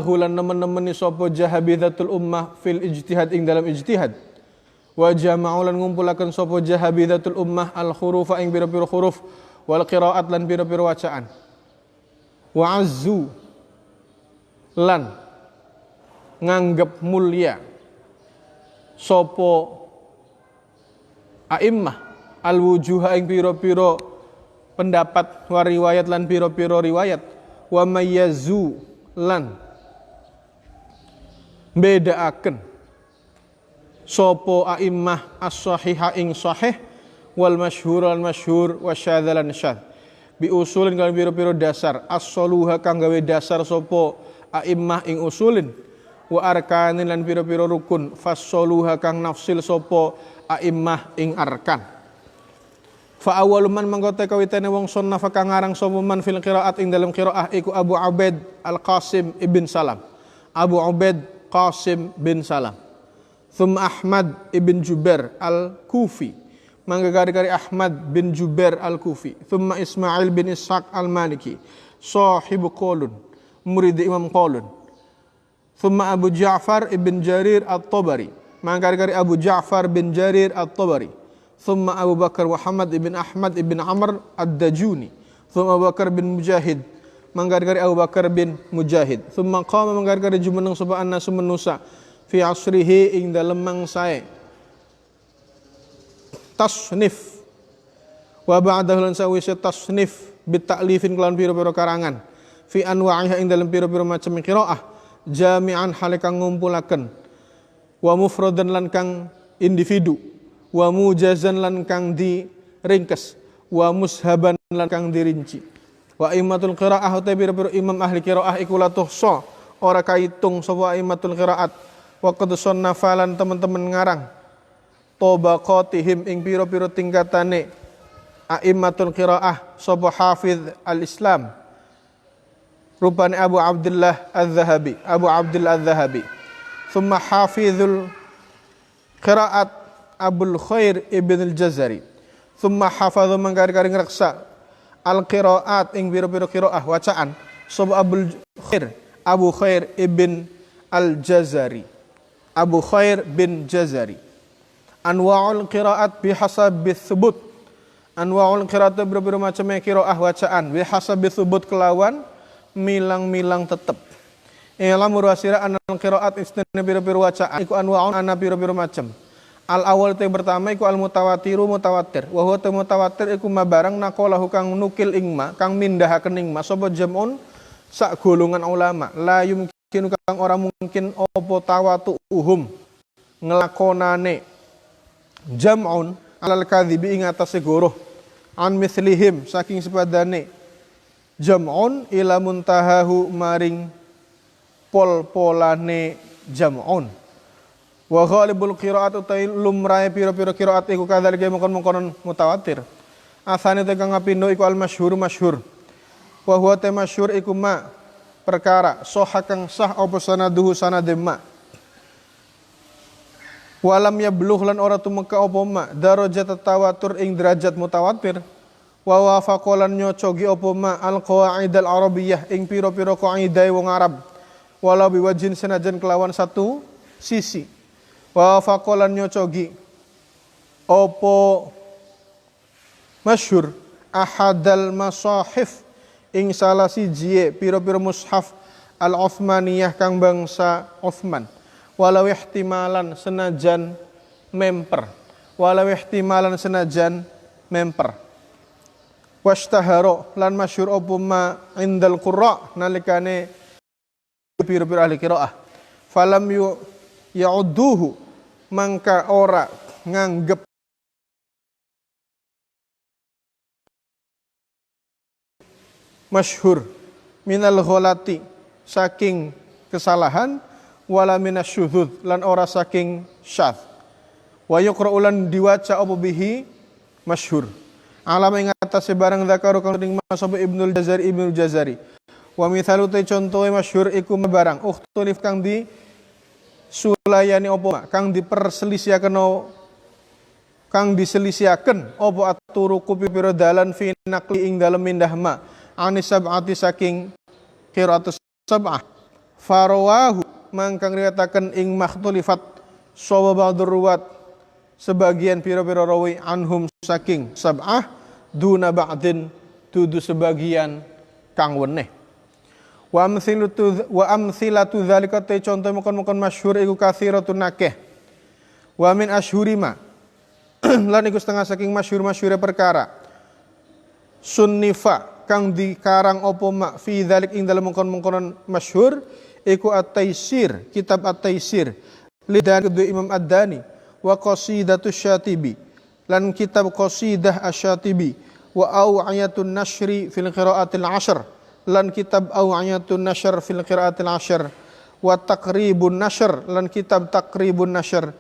Hulan nemen-nemeni sapa jahabidhatul ummah fil ijtihad ing dalam ijtihad. Wa jama'ulan ngumpulaken sapa jahabidhatul ummah al hurufa ing pira-pira huruf wal qiraat lan pira-pira wacaan. Wa azzu lan nganggep mulia sapa a'immah al wujuha ing pira-pira pendapat wa riwayat lan pira-pira riwayat. Wa mayyazu lan bedaaken sapa a'immah as-sahiha ing sahih wal masyhur lan masyhur wasyadz lan syadz bi usulin kan pira-pira dasar as-soluha kang gawe dasar sapa a'immah ing usulin wa arkanin lan pira-pira rukun fas-soluha kang nafsil sapa a'immah ing arkan. Fa awwalu man mangkote kawitane wong sunnah kang ngarang sapa man fil qiraat ing dalam qiraah iku Abu Ubaid Al-Qasim ibn Salam. Abu Ubaid Qasim bin Salam. Thumma Ahmad ibn Jubair Al-Kufi. Mangga kari-kari Ahmad bin Jubair Al-Kufi. Thumma Ismail bin Ishaq Al-Maliki. Sahibu Qulun. Murid Imam Qulun. Thumma Abu Ja'far ibn Jarir At-Tabari. Mangga kari-kari Abu Ja'far bin Jarir At-Tabari. Thumma Abu Bakar Muhammad ibn Ahmad ibn Amr Ad-Dajuni. Thumma Abu Bakar bin Mujahid. Manggar-gari Abu Bakar bin Mujahid. Thumma qama manggar-gari jumeneng sapa annasu manusa fi asrihi ing dalem mangsae tasnif wa ba'dahu lan sawise tasnif bit ta'lifin kelan pira-pira karangan fi anwa'iha ing dalem pira-pira macam qiraah jami'an hale kang ngumpulaken wa mufradan lan kang individu wa mujazan lan kang diringkes wa mushaban lan kang dirinci. Wa immatul qiraah uta pira-pira imam ahli qiraah iku la tuhsa ora kaitung sapa immatul qiraat wa qad sannafalan teman-teman ngarang tabaqatihim ing pira-pira tingkatane aimmatul qiraah sapa hafiz al-Islam rupane Abu Abdullah Az-Zahabi thumma hafizul qiraat Abul Khair ibn al-Jazari thumma hafadhu mangkari-kari ngreksa al-qiraat ing pira-pira qiraah wacaan sapa Abu Khair ibn al-Jazari Abu Khair bin Jazari. Anwa'ul qiraat bihasabi thubut. Anwa'ul qiraat pira-pira macam qiraah wacaan bihasabi thubut kelawan milang-milang tetep. Ilam murasira anal qiraat istana pira-pira wacaan iku anwa'un ana pira-pira macam. Al awal te pertama iku al mutawatiru mutawatir. Wa huwa mutawatir iku mabarang naqalahu kang nukil ingma kang mindahaken ingma sapa jam'un sak golongan ulama. La yumkinu kang ora mungkin apa tawatuhum nglakonane jam'un alal kadhibi ing atase goroh an mithlihim saking sepadane jam'un ila muntahahu maring pol-polane jam'un. Wa ghalibul qiraat utai lumrae pira-pira qiraat iku kadzalika mongkon-mongkon mutawatir. Asane tegang ngapindo iku al masyhur masyhur. Wa huwa ta masyhur iku ma perkara sahha kang sah apa sanaduhu sanade ma. Walam yablugh lan ora tumeka apa ma darajat tawatur ing derajat mutawatir. Wa wafaqalan nyocogi apa ma al qawaid al arabiyyah ing pira-pira qaidah wong Arab. Walau biwajin senajan kelawan satu sisi. Wa faqalan nyocogi opo masyhur ahadal masahif ing salah siji pira-pira mushaf al Utsmaniyah kang bangsa Utsman walau ihtimalan senajan memper washtahara lan masyhur opo ma indal qurra nalikane pira-pira ahli qiraah falam ya'udduhu mangka ora nganggep masyhur minal ghalati saking kesalahan wala minasyudzuz lan ora saking syadz wa yuqra ulan diwaca apa bihi masyhur alam ing atase barang zakaru kang ing masab Ibnul Jazari wa mithalu te contohe masyhur iku barang ukhtulif kang di sulayani opo kang diperselisihaken kang diselisihaken opo aturuku pira dalan fi naqli ing dalem mindah ma anis sab'ati saking qiraatus sab'ah farawahu mangkang riwayataken ing makhtulifat sapa ba'dur ruwat sebagian pira-pira rawi anhum saking sab'ah duna ba'din dudu sebagian kang weneh. Wa amthilatu dzalika te contoh mukon-mukon masyhur iku kathiratun nakeh. Wa min asyhurima lan iku setengah saking masyhur-masyhure perkara. Sunnifa kang dikarang apa mak fi dzalik ing dalem mukon-mukonon masyhur iku at-taisir, kitab at-taisir lidan kedua Imam Ad-Dani wa qasidatus Syatibi lan kitab qasidah asy-Syatibi wa aw'iyatun nashri fil qiraatil 'ashr lan kitab aw'iyatun nashr fil qiraatil 'ashr wa taqribun nashr lan kitab taqribun nashr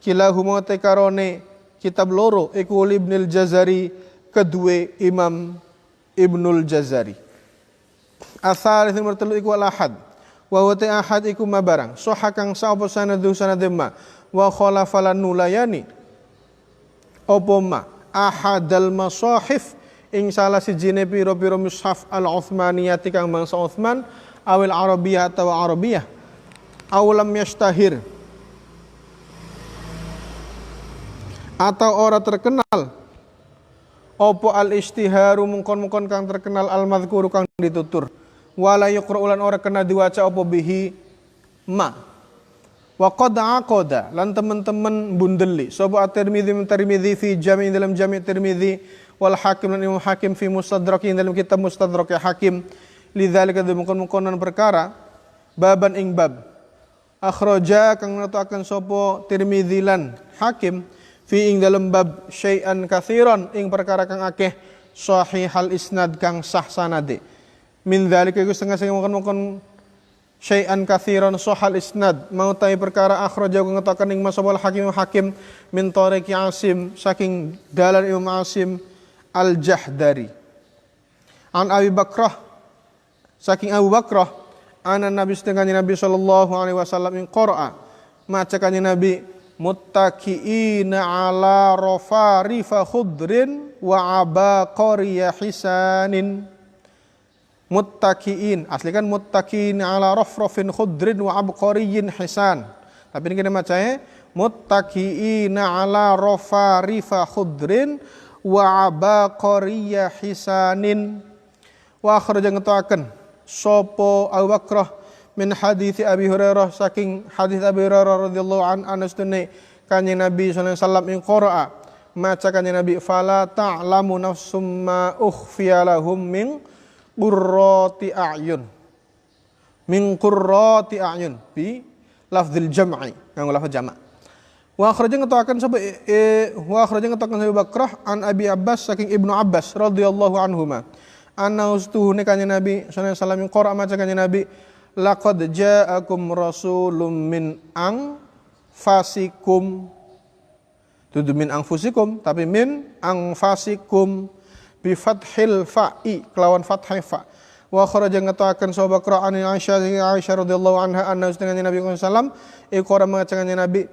kilahuma tekarone kitab loro iku Ibnul Jazari kedua Imam Ibnul Jazari. Atsalits nomor 3 iku al-ahad wa wa ahad iku mabarang sahha kang sapa sanadu sanadema wa khalafalan nulayani apa ma ahadal masahif ing salah sijine pira-pira mushaf al-Utsmaniyati kang bangsa Utsman awil Arabiyah atau Arabiyah awalam yastahir atau ora terkenal opo al-istiharu mungkon-mungkon kang terkenal al-madhkuru kang ditutur wala yuqra'ulan ora kena diwaca opo bihi ma wa qad aqada lan teman-teman bundeli sapa at-Tirmidzi fi jami' dalam jami' Tirmidzi wal Hakim lan Imam Hakim fi mustadrak dalam kitab mustadrak Hakim lidzalika mungkon-mungkonan perkara baban ing bab akhraja kang natakan sapa Tirmidzi lan Hakim fi ing dalam bab syai'an katsiran ing perkara kang akeh sahihal isnad kang sah sanade min dzalika iku setengah mungkon syai'an katsiran sahal isnad mau tai perkara akhraja kang ngetaken ing masabal hakim min tariqi Asim saking dalan Imam Asim al-Jahdari an Abi Bakrah saking Abu Bakrah ana Nabi setengah Nabi sallallahu alaihi wasallam ing qira'a maca kanjeng Nabi muttaqiina ala rafarifa khudrin wa abaqariya hisanin. Muttaqiin asli kan muttaqiin ala rafrafin khudrin wa abqariyin hisan, tapi ini kita bacanya muttaqiina ala rafarifa khudrin wa abaqariya hisanin. Wa akhraja ngetaken sapa Abu Bakrah min hadits Abi Hurairah saking hadis Abi Hurairah radhiyallahu an anastune kanjeng Nabi sallallahu alaihi wasallam ing qira'a maca kanjeng Nabi fala ta'lamu nafsum ma ukhfiya lahum min qurrati a'yun bi lafdzil jam'i nganggo lafaz jama' wa akhraja ngetaken sapa Abu Bakrah an Abi Abbas saking Ibnu Abbas radhiyallahu anhuma anna ustuhune kanjeng Nabi sallallahu alaihi wasallam ing qira'a maca kanjeng Nabi laqad ja'akum rasulun min anfasikum tudu min anfusikum tapi min anfasikum bi fathil fa'i kelawan fathai fa wa kharaja ngatakan sahabat Qur'an Aisyah radhiyallahu anha anna dengan Nabi sallallahu alaihi wasallam mengatakan Nabi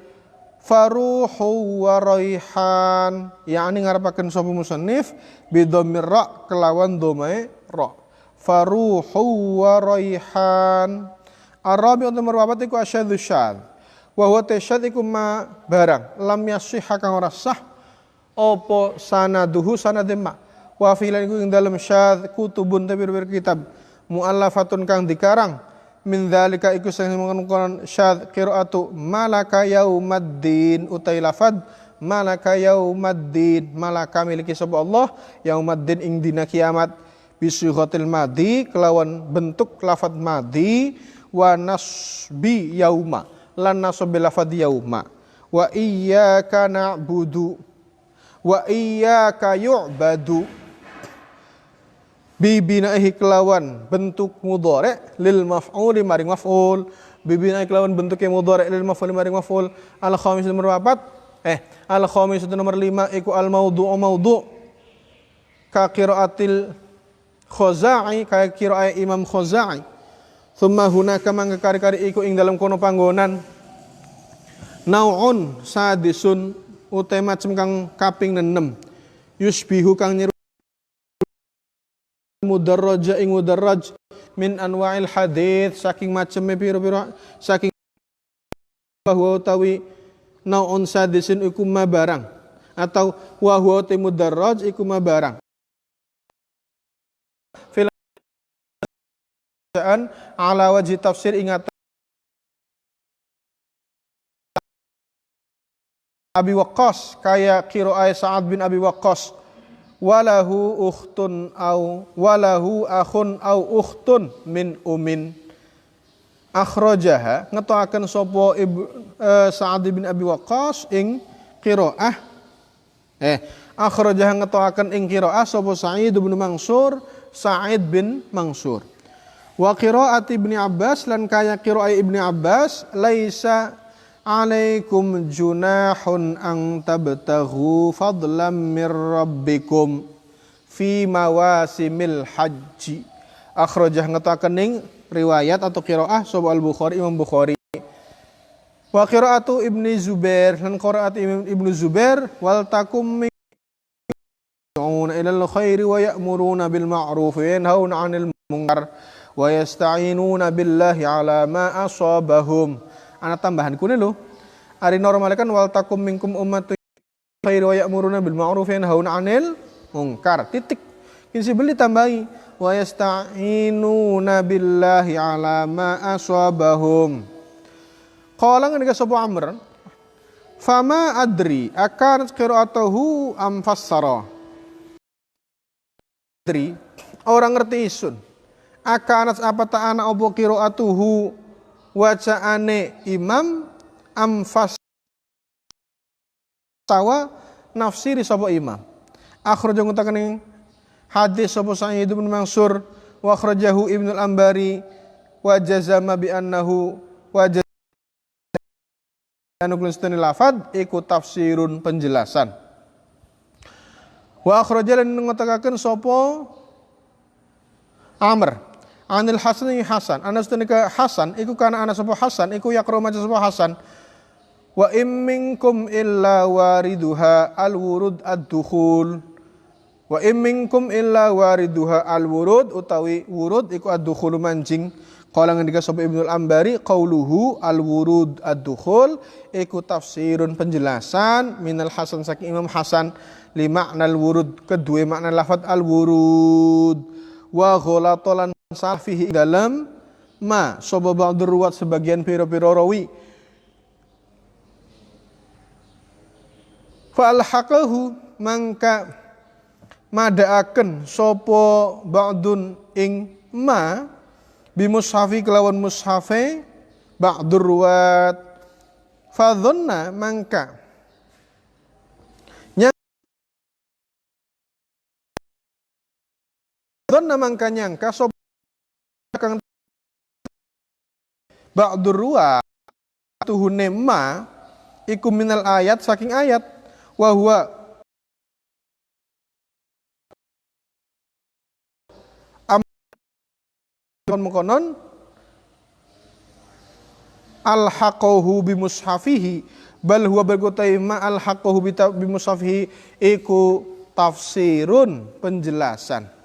faruhu wa raihan yakni ngarepaken sapa musannif bi dhammir ra kelawan dhamae ra faruhu wa raihan arabi untuk merwabat iku asyadzu syadz wa huwa tasyad iku ma barang lam yasihha kang ora sah apa sanaduhu sanadema wa filan iku ing dalem syadz kutubun tabir kitab muallafatun kang dikarang min dzalika iku sing mengkonon syadz qiraatu malaka yaumaddin utai lafad malaka yaumaddin malaka miliki sapa Allah yaumaddin ing dina kiamat bisighatil madi kelawan bentuk lafadz madi wa nasbi yauma lan nasb lafadz yauma wa iyyaka na'budu wa iyyaka yu'badu bibinahi kelawan bentuk mudhari lil maf'ul maring maf'ul bibinahi kelawan bentuk mudhari lil maf'ul maring maf'ul al khamis nomor 4 al khamis nomor 5 iku al maudhu'u maudhu' ka qiraatil Khuzai kaya qiraah Imam Khuzai. Tsumma hunaka mangka kari-kari iku ing dalam kono panggonan naun sadisun utai macem kang kaping 6 yusbihu kang nyeru mudarraj ing mudarraj min anwa'il hadits saking maceme pira-pira saking bahwa utawi naun sadisin iku ma barang atau wa huwa mudarraj iku ma barang fil ala wajhi tafsir ingat Abi Waqqas kaya qiraah Sa'ad bin Abi Waqqas walahu ukhtun au walahu akhun au ukhtun min umin akhrajaha ngetoaken sapa Sa'ad bin Abi Waqqas ing qiraah akhrajaha ngetoaken ing qiraah sapa Sa'id bin Mansur Sa'id bin Mansur wa qiraat Ibnu Abbas lan kaya qiraah Ibnu Abbas laisa alaikum junahun ang tabtaghu fadlam mir rabbikum fi mawasimil haji akhrajah ngetaken ning riwayat atau qiraah sahih al-Bukhari Imam Bukhari wa qiraatu Ibnu Zubair lan qiraat Ibnu Zubair wal takum yu'una ilal khairi wa ya'muruna bil ma'ruf wa yanhauna 'anil munkar wa yasta'inuna billahi 'ala ma asabahum ana tambahanku nih lo. Ari normal kan wal takum minkum ummatun khairu wa ya'muruna bil ma'ruf wa yanhauna 'anil munkar. Titik. Kinsi beli tambahi wa yasta'inuna billahi 'ala ma asabahum. Qala ngene sapa Amr. Fama adri akan qira'atuhu am fassara. Adri orang ngerti isun. Akanat apa ta'ana opo qira'atuhu wacaane imam amfas tawa nafsiri sapa imam akhrajahu ngutaken hadis sapa Sa'id bin Mansur wa akhrajahu Ibnu al-Ambari wa jazama bi annahu wa jazama lafad iku tafsirun penjelasan wa akhrajahu ngutakaken sapa Amr Anil Hasan ini Hasan, anas tunika Hasan, iku kana anas sapa Hasan, iku yaqra maca sapa Hasan. Wa imminkum illa wariduha al-wurud ad-dukhul. Wa imminkum illa wariduha al-wurud utawi wurud iku ad-dukhul mancing. Qala ngendika sapa Ibnu al-Ambari qauluhu al-wurud ad-dukhul iku tafsirun penjelasan minal Hasan saking Imam Hasan li maknal wurud kedua makna lafaz al-wurud wa ghalatolan safihi dalam ma soba ba'dur ruwat sebagian pira-pira rawi fa alhaqahu mangka madaaken sapa ba'dun ing ma bi mushafi kelawan mushafe ba'dur ruwat fa dhanna mangka dhanna mangka nyangka sapa kang ba'dur ruwa tuhune ma iku minal ayat saking ayat wa huwa konon alhaqahu bi mushafihi bal huwa bergotai ma alhaqahu bi mushafihi iku tafsirun penjelasan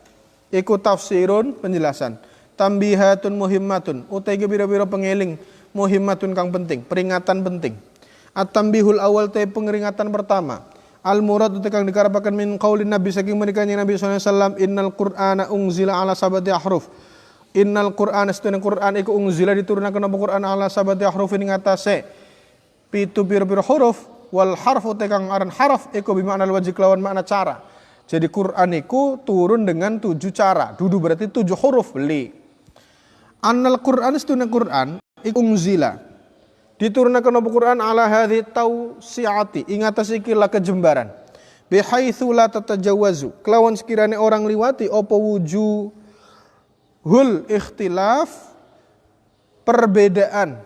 tambihatun muhimmatun utai bira-bira pengeling muhimmatun kang penting peringatan penting at-tambihul awal te pengeringatan pertama al murad utai kang dikarapakan min qaulin nabi saking menikahnya Nabi sallallahu alaihi wasallam innal qur'ana unzila ala sabati ahruf innal qur'ana setune Qur'an iku unzila diturunkan apa Qur'an ala sabati ahruf ing atase pitu pira-pira huruf wal harfu utai kang aran harf iku bimakna wajib lawan makna cara. Jadi Qur'an iku turun dengan 7 cara dudu berarti 7 huruf beli Annal Qur'an setuna Qur'an iku unzila diturunkan apa Qur'an ala hadhi tausiati ing atas iki la kejembaran bihaitsu la tatajawazu kelawan sekiranya orang liwati apa wujuhul ikhtilaf perbedaan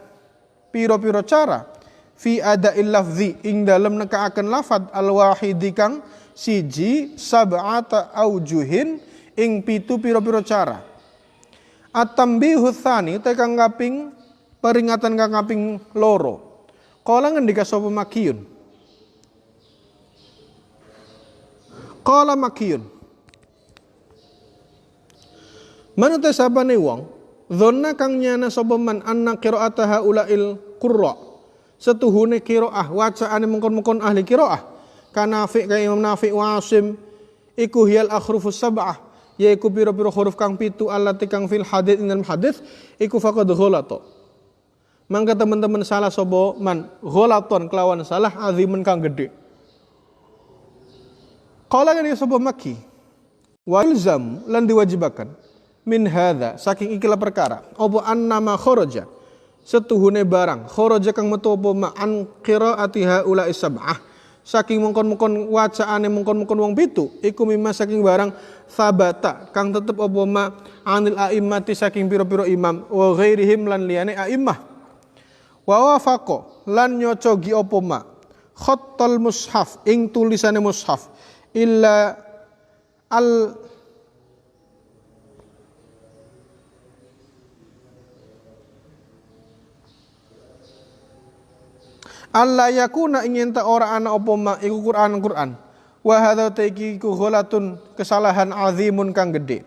piro-piro cara fi ada'il lafzi ing dalem nekaaken lafad al wahidi kang siji sab'ata aujuhin ing pitu piro-piro cara at-tambihu tsani te kang kaping peringatan kang kaping loro qala ngendika sapa Makiyun Manut sapane wong dzonna kang nyana sapa man anna qiraataha ulail qurra setuhune qiraah wacaane mengkon-mengkon ahli qiraah kana Nafi' ka Imam Nafi' wa Asim iku hiyal akhrufus sab'ah yaiku pira-pira huruf kang 7 allati kang fil hadits ing dalam hadits iku faqad ghalata mangka teman-teman salah sapa man ghalaton kelawan salah azimun kang gede qala kan sapa Makki wa ilzam lan diwajibakan min hadza saking ikilah perkara apa annama kharaja setuhune barang kharaja kang metu apa ma an qiraatiha ula sab'ah saking mengkon-mengkon wacaane mengkon-mengkon wong 7 iku mimma saking barang sabata kang tetep apa ma anil a'immati saking pira-pira imam wa ghairihim lan liyane a'immah wa wafaqa lan nyocogi apa ma khattal mushaf ing tulisane mushaf illa al Allah yakuna ingin ta ora ana apa ma iku Quran wa hadza taqiqu ghalatun kesalahan azimun kang gede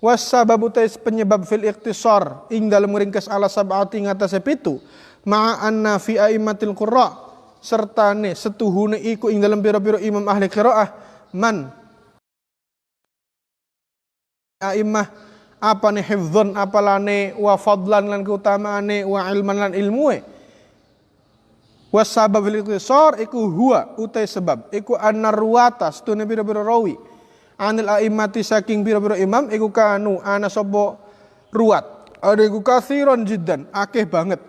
was sababu tais penyebab fil ikhtisar ing dalem ringkes ala sab'ati ngatasé 7 ma anna fi aimatil qurra sertane setuhune iku ing dalem pira-pira imam ahli qiraah man aimah apane hifdzon apalane wa fadlan lan keutamaane wa ilman lan ilmuwe wasabab fil ikhtisar iku huwa utai sebab iku annarwata stune pira-pira rawi anil a'immati saking pira-pira imam iku kanu ana sapa ruwat ada iku kathiron jiddan akeh banget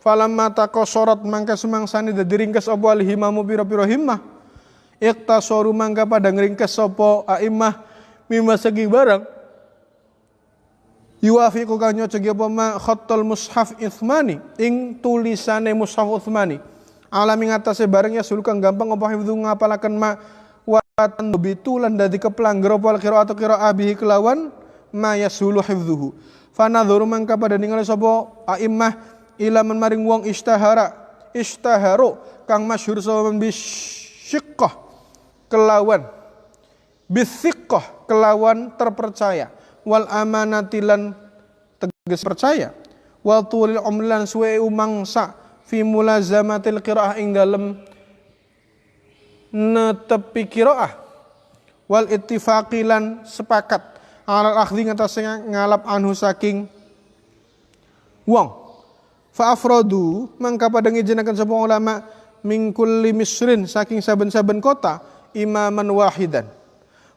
falamma taqasarat mangka sumangsane dadi ringkes apa alhimamu pira-pira himmah ikhtasaru mangka padang ringkes sapa a'immah mimma saking barang yuwafiqu kang nyocogi apa ma khattal mushaf Utsmani ing tulisane mushaf Utsmani alami ngatasé bareng ya sulukang gampang apa hifdzu ngapalaken ma wa tanbitu lan dadi keplangger apa qiraat qiraah bihi kelawan ma yasulu hifdzuhu fanadhuru mangka pada ningali sapa a'immah ila man maring wong istaharu kang masyhur sapa bisyiqqah kelawan bithiqqah kelawan terpercaya wal amanati lan tegas percaya wal tulil umlan suwe umangsa fi mulazamatil qiraah ing dalem netepi qiraah wal ittifaqilan sepakat alal akhdhi ngatasé ngalap anhu saking wong fa afradu mangka padang ijenaken sapa ulama min kulli misrin saking saben-saben kota imaman wahidan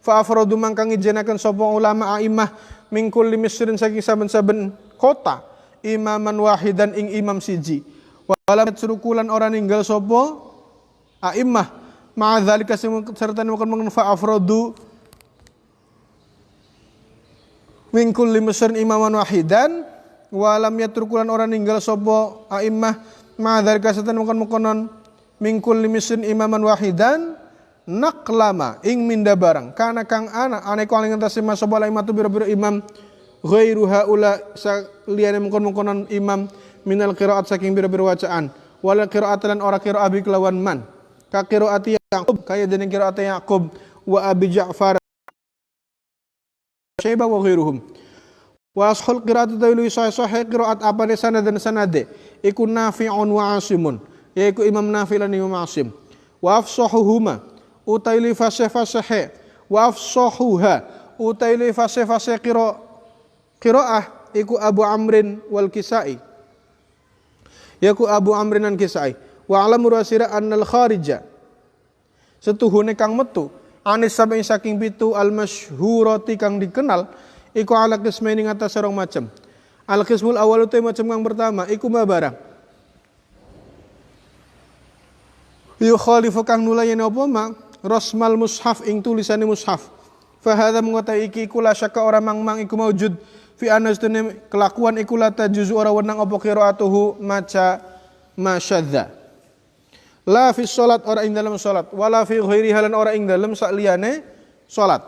fa afradu mangka ijenaken sapa ulama a'immah min kulli misrin saking saben-saben kota imaman wahidan ing imam siji walam surukulan orang ninggal sapa a'immah ma'adzalika serta mengkon fa afradu min kulli misrin imaman wahidan walam yatrukulan orang ninggal sapa a'immah ma'adzalika serta mengkon min kulli misrin imaman wahidan naqlama ing minda barang kana kang ana ane kang ngentasi sapa a'immatu biro-biro imam ghairu haula saliyane mengkon imam minal qiraat saking biro-biro wacaan wala qiraat lan ora qiraah bi kelawan man ka qiraati Yaqub kaya dene qiraat Yaqub wa Abi Ja'far Syaibah wa ghairuhum wa ashul qiraat dawil sahih qiraat apane sanad dan sanade iku Nafi'un wa Asimun yaiku Imam Nafi' lan Imam Asim wa afsahuhuma utaili fasih wa afsahuha utaili fasih qiraah iku Abu Amrin wal Kisai yaku Abu Amrin an Kisai wa alam murasira annal kharija setuhune kang metu anis saking 7 al masyhurati kang dikenal iku ala qismaini ngatas sareng macam al qismul awal te macam kang pertama iku ma barang yu khalifu kang nulayani apa ma rasmal mushaf ing tulisane mushaf fa hadza mengotai iki kula syaka ora mang iku maujud fi anastune kelakuan iku la tajuzu ora wenang apa qiraatuhu maca masyadza la fi salat ora ing dalam salat wala fi ghairi halan ora ing dalam sakliyane salat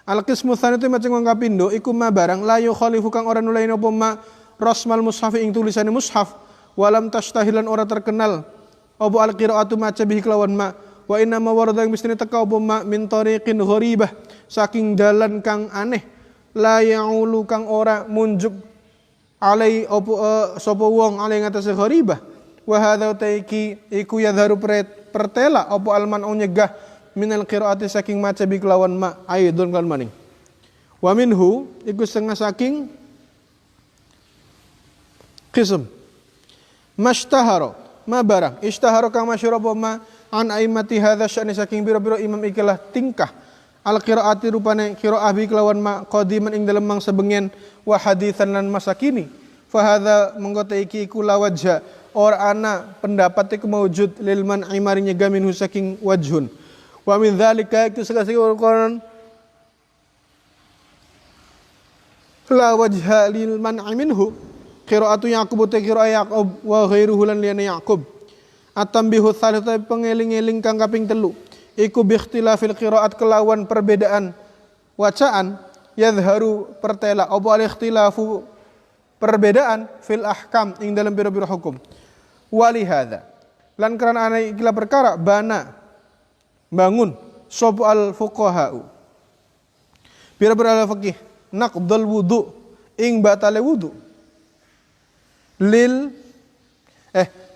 al qismu tsani tu macam kang kapindo iku ma barang la yu khalifu kang ora nulaini apa ma rasmal mushaf ing tulisane mushaf walam tastahilan ora terkenal apa al qiraatu maca bihi kelawan ma wa inna ma warada mistine teka apa ma min tariqin gharibah saking dalan kang aneh la ya'ulu kang ora munjuk alai opo sapa wong alai ngatasé gharibah wa hadza taiki iku yadharu pertela opo alman nyegah minal qiraati saking maca bi kelawan ma aidun kan maning wa minhu iku setengah saking qism mashtahara ma barang ishtahara kang masyhur apa ma an aimati hadza sya'ni saking biro-biro imam ikilah tingkah al qiraati rupane qiraah bi kelawan ma qadiman ing dalem mangsa bengen wa haditsan lan masa kini fa hadza mengko iki iku lawajha or ana pendapat iku maujud lil man imari nyega minhu saking wajhun wa min dzalika itu sekali Al-Qur'an la wajha lil man minhu qiraatu yaqub ta qira'a yaqub wa ghairuhu lan liyana yaqub atambihu tsalitsah pengeling-eling kang kaping 3 iku bi ikhtilafil qiraat kelawan perbedaan wacaan yadharu pertela apa al ikhtilafu perbedaan fil ahkam ing dalam pira-pira hukum wali hadza lan karena ana ikilah perkara bana bangun sop al fuqahau pira-pira al fikih naqdul wudu ing batale wudu lil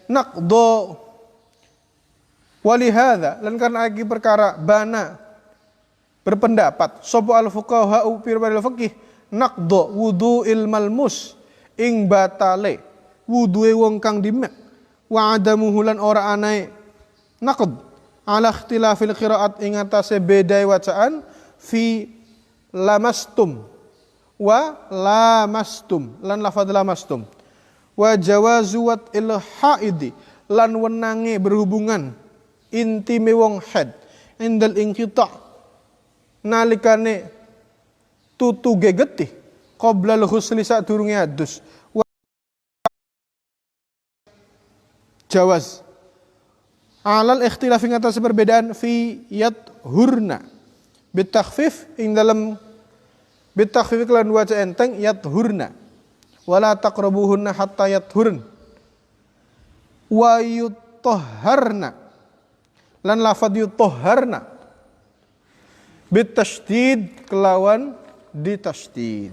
naqdo wali hadza lan karena lagi perkara bana berpendapat sapa al fuqaha pir-pir fikih naqdo wudu il malmus ing batale wuduhe wong kang dimek wa adamuhu lan ora anae naqd ala ikhtilafil qiraat ing atase bedae wacaan fi lamastum wa lamastum lan lafadz lamastum wa jawazu wat il haidi lan wenange berhubungan intime wong haid indal inqita nalikane tutu gegeti qabla al-ghusli sadurunge adus jawaz alal ikhtilaf ing atas perbedaan fi yathurna bitakhfif ing dalam bitakhfif lan waca enteng yathurna wala taqrabuhunna hatta yathurn wa yutahharna lan lafadz yutahharna bitasydid kelawan ditasydid.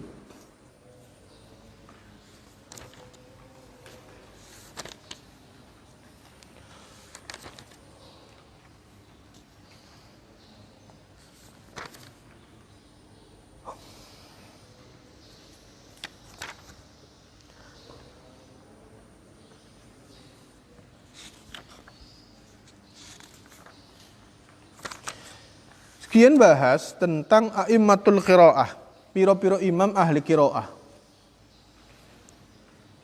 Sekian bahas tentang a'immatul qiraah, piro-piro imam ahli qiraah.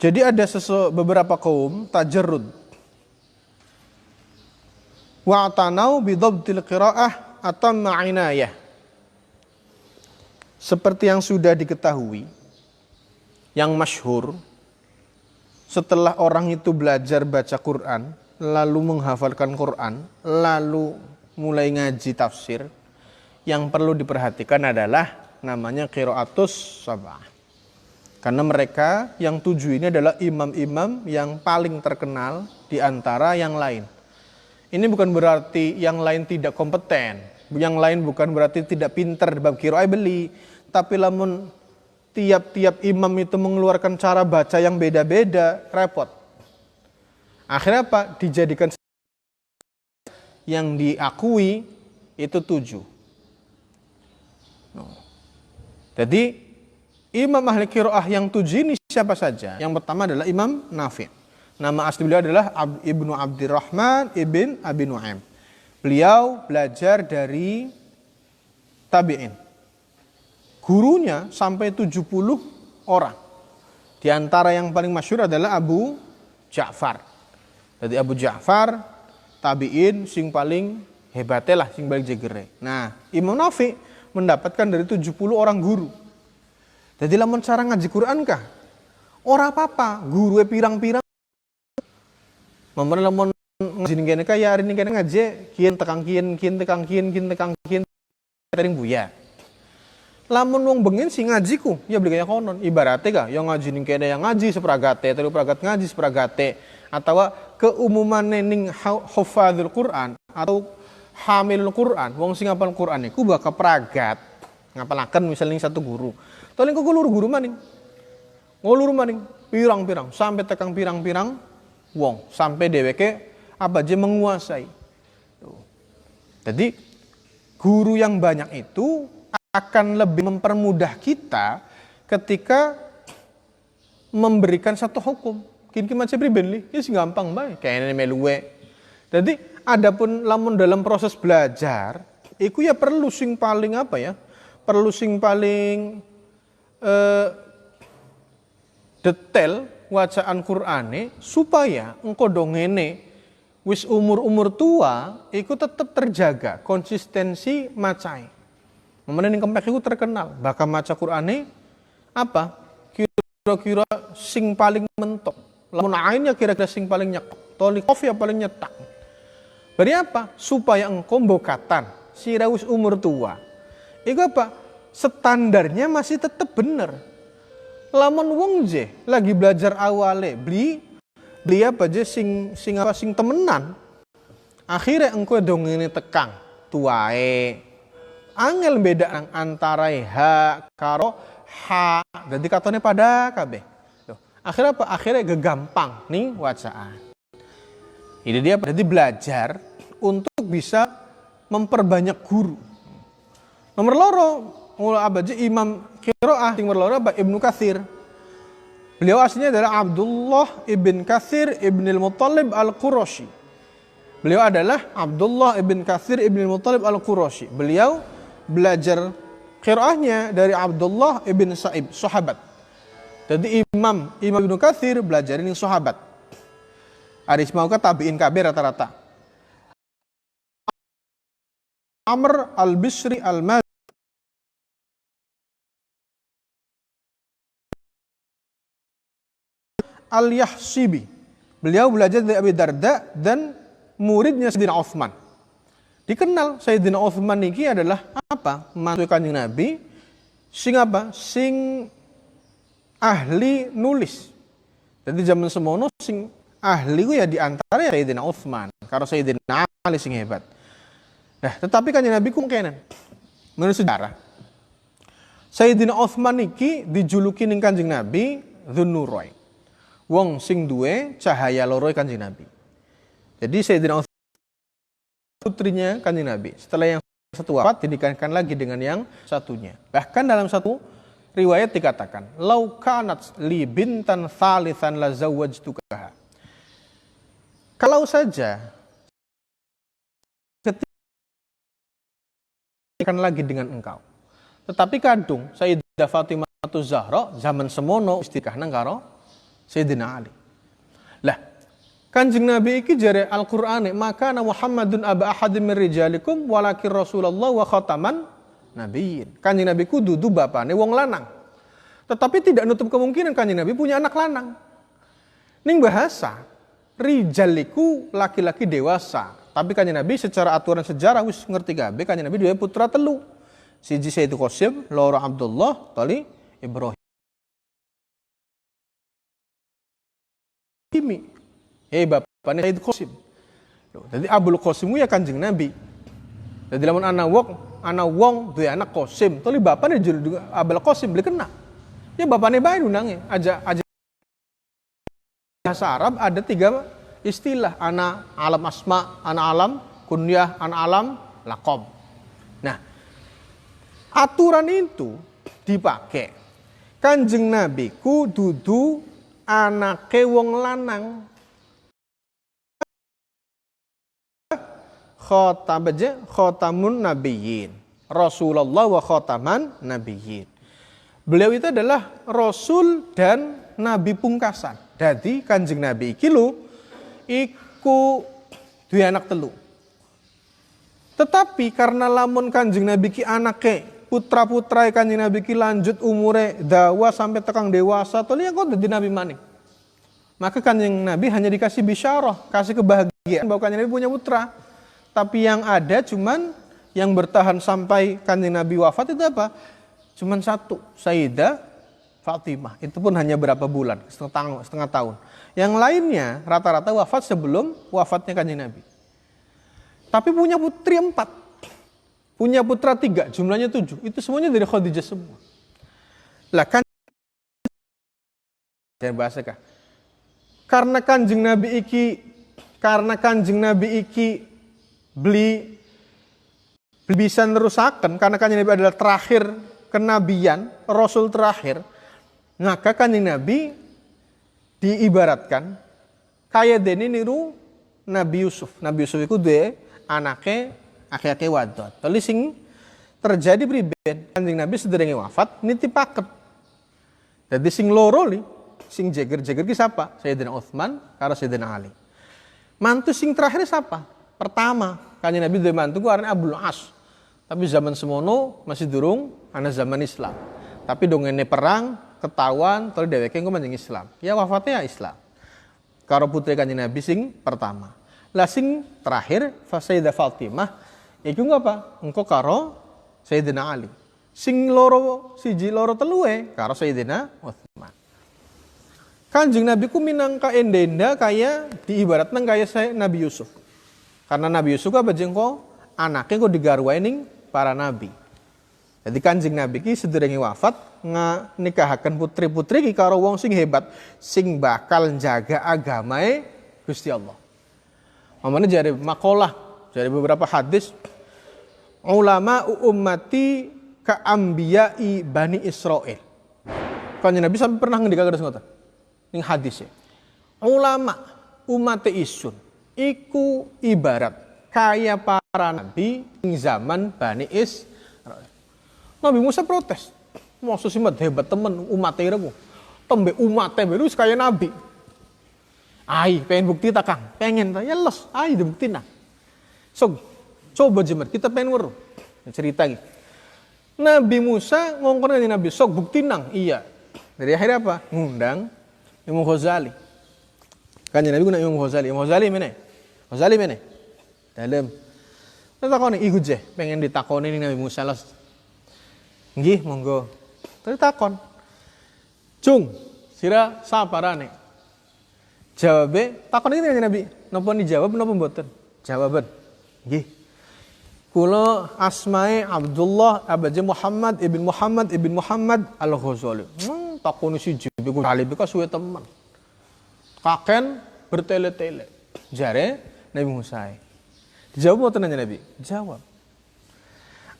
Jadi ada beberapa kaum tajarrud. Wa'tanau bidhabtil qiraah atamma inayah. Seperti yang sudah diketahui, yang masyhur, setelah orang itu belajar baca Quran, lalu menghafalkan Quran, lalu mulai ngaji tafsir, yang perlu diperhatikan adalah namanya qiraatus sab'ah. Karena mereka yang 7 ini adalah imam-imam yang paling terkenal di antara yang lain. Ini bukan berarti yang lain tidak kompeten, yang lain bukan berarti tidak pintar bab qiraah beli, tapi lamun tiap-tiap imam itu mengeluarkan cara baca yang beda-beda, repot. Akhirnya apa? Dijadikan yang diakui itu 7. Jadi imam ahli qiraah yang 7 ini siapa saja? Yang pertama adalah Imam Nafi'. Nama asli beliau adalah Ibnu Abdurrahman ibn Abi Nu'aim. Beliau belajar dari tabi'in. Gurunya sampai 70 orang. Di antara yang paling masyhur adalah Abu Ja'far. Jadi Abu Ja'far tabi'in sing paling hebatnya lah, sing paling jegere. Nah, Imam Nafi' mendapatkan dari 70 orang guru. Jadi lamun cara ngaji Quran kah? Ora apa-apa, guru pirang-pirang. Mamane lamun ngaji kene kaya hari ini kene ngaji kian tekang kian tekang kian tering buya. Lamun wong bengen sing ngajiku, ya beli kaya konon. Ibaratnya kah yang ngaji ning kene yang ngaji sepragate, telu pragat ngaji sepragate, atau keumumane ning hufadzul Quran atau hamilul Quran, wong sing ngapal Quran iku bakal pragat, ngapalaken misalnya satu guru. Tolong kok luru guru maning. Ngulur maning pirang-pirang sampai tekang pirang-pirang wong sampai dheweke apa aja menguasai. Jadi guru yang banyak itu akan lebih mempermudah kita ketika memberikan satu hukum. Kini macam pribadi, ya sih gampang bae, kayaknya meluwe. Jadi adapun lamun dalam proses belajar, iku ya perlu sing paling apa ya? Perlu sing paling detail wacaan Qur'ane supaya engko dongene wis umur-umur tua iku tetap terjaga konsistensi macai. Memene ning kempek iku terkenal bakal maca Qur'ane apa? Kira-kira sing paling mentok. Lamun ainnya kira-kira sing paling nyekok. Tolikof ya paling nyetak. Bari apa? Supaya engko mbokatan sira wis umur tua. Iku apa? Standarnya masih tetap bener. Lamun wong je lagi belajar awale beli apa je sing temenan. Akhirnya engko dongene tekang tuae. Angel beda antara ha karo ha. Jadi katanya pada kabeh. Akhirnya apa? Akhirnya gegampang nih wacaan. Ini dia berarti belajar untuk bisa memperbanyak guru. Nomor loro abaji Imam Qiraah nomor loro Ibnu Katsir. Beliau aslinya adalah Abdullah ibn Katsir ibn al-Muttalib al-Qurashi. Beliau adalah Abdullah ibn Katsir ibn al-Muttalib al-Qurashi. Beliau belajar qiraahnya dari Abdullah ibn Sa'ib, sahabat. Jadi Imam Ibnu Katsir belajar ini sahabat. Aris mau ke tabiin kabeh rata-rata. Amr al-Bisri al-Mazini Al-Yahsibi. Beliau belajar dari Abi Darda dan muridnya Sayyidina Utsman. Dikenal Sayyidina Utsman ini adalah apa? Mantu Kanjeng Nabi sing apa? Sing ahli nulis. Jadi zaman semono sing ahli ku ya diantara Sayyidina Utsman. Karo Sayyidina Ali sing hebat. Nah, tetapi Kanjeng Nabi ku kenan. Menurut sejarah Sayyidina Utsman iki dijuluki ning Kanjeng Nabi Dzunnurain. Wong sing duwe cahaya loro Kanjeng Nabi. Jadi Sayyidina Utsman putrinya Kanjeng Nabi. Setelah yang satu wafat dinikahkan lagi dengan yang satunya. Bahkan dalam satu riwayat dikatakan, "Lau kanat li bintan thalithan la zawwajtukaha." Kalau saja dinikahkan lagi dengan engkau. Tetapi kadung Sayyidah Fatimah Zahra zaman semono istikahna karo Sayyidina Ali. Lah, Kanjeng Nabi iki jare Al-Qur'ane, "Maka Muhammadun aba ahadin min rijalikum walakin Rasulullah wa khataman nabiyyin." Kanjeng Nabi ku dudu bapane wong lanang. Tetapi tidak nutup kemungkinan Kanjeng Nabi punya anak lanang. Ning bahasa rijaliku laki-laki dewasa. Tapi Kanjeng Nabi secara aturan sejarah wis ngerti kabeh Kanjeng Nabi duwe putra telu. Siji Sayyid Qasim, loro Abdullah, tali Ibrahim. Bapaknya Sayyid Qasim. Jadi Abul Qasim ya Kanjeng Nabi. Jadi lamun ana wong duwe anak Qasim, tuli bapaknya judul Abul Qasim beli kena. Ya bapaknya bae nunange, aja bahasa Arab ada 3 istilah, ana alam asma, ana alam kunyah, ana alam laqab. Nah, aturan itu dipakai. Kanjeng Nabi ku dudu anake wong lanang. Khatamun nabiyyin. Rasulullah wa khataman nabiyyin. Beliau itu adalah rasul dan nabi pungkasan. Jadi Kanjeng Nabi iki lho iku duwe anak telu. Tetapi karena lamun Kanjeng Nabi ki anake putra-putra Kanjeng Nabi ki lanjut umure dawa sampai tekang dewasa, toli kok dadi nabi maning. Maka Kanjeng Nabi hanya dikasih bisyarah, kasih kebahagiaan bahwa Kanjeng Nabi punya putra. Tapi yang ada cuman yang bertahan sampai Kanjeng Nabi wafat itu apa? Cuman satu, Sayyidah Fatimah. Itu pun hanya berapa bulan, setengah tahun. Yang lainnya rata-rata wafat sebelum wafatnya Kanjeng Nabi. Tapi punya putri 4. Punya putra 3, jumlahnya 7. Itu semuanya dari Khadijah semua. Lah kan jangan bahasa kah? Karena kanjeng Nabi iki beli bisa nerusaken, karena kanjeng Nabi adalah terakhir kenabian, rasul terakhir, maka kanjeng Nabi diibaratkan kaya dene niru Nabi Yusuf. Nabi Yusuf iku duwe anake akeh-akeh wadon. Tapi sing terjadi priben, kanjeng Nabi sederenge wafat nitipaken. Jadi sing loro li, sing jeger-jeger ki sapa? Sayyidina Utsman karo Sayyidina Ali. Mantu sing terakhir siapa? Pertama, kanjeng Nabi duwe mantu ku arane Abdul As. Tapi zaman semono masih durung ana zaman Islam. Tapi dongene perang ketahuan terus dheweke engko manjing Islam. Ya wafatnya ya Islam. Karo putri kanjeng Nabi sing pertama. Lah sing terakhir Sayyidah Fatimah iku ngapa? Engko karo Sayyidina Ali. Sing loro siji loro telue karo Sayyidina Utsman. Kanjeng Nabi ku minangka endenda kaya diibaratna kaya Nabi Yusuf. Karena Nabi Yusuf apa jengko anaknya kok digarwae ning para nabi. Jadi kanjeng Nabi ki sedurunge wafat nikahaken putri-putri ki karo wong sing hebat, sing bakal jaga agamae Gusti Allah. Mamane jare makalah, jare beberapa hadis ulama ummati ka ambiyai Bani Israil. Kanjeng Nabi sampai pernah ngendika kados ngoten. Ning hadis e. Ulama umat isun iku ibarat kaya para nabi ing zaman Bani Israil. Nabi Musa protes. Masa sih hebat temen umatnya ku. Tembe umatnya baru kaya nabi. Ai, pengen bukti tak Kang? Pengen tak? Ya los, ai dibukti nah. So, coba jemar, kita pengen weruh. Cerita gitu. Nabi Musa ngongkon dengan Nabi, sok bukti nang. Iya. Dari akhirnya apa? Ngundang Imam Ghazali. Kan Nabi guna Imam Ghazali. Imam Ghazali mana? Ghazali mana? Dalam. Takoni iku je, pengen ditakoni ning Nabi Musa los. Nggih, monggo. Terus takon. Cung, sira saparane? Jawabe, takon iki Nabi. Napa dijawab napa mboten? Jawaban. Nggih. Kula asmae Abdullah abaje Muhammad ibn Muhammad Al-Ghazali. Takoni siji iku kali beka suwe temen. Kaken bertele-tele. Jare Nabi Musa. Dijawab mboten nanya Nabi? Jawab.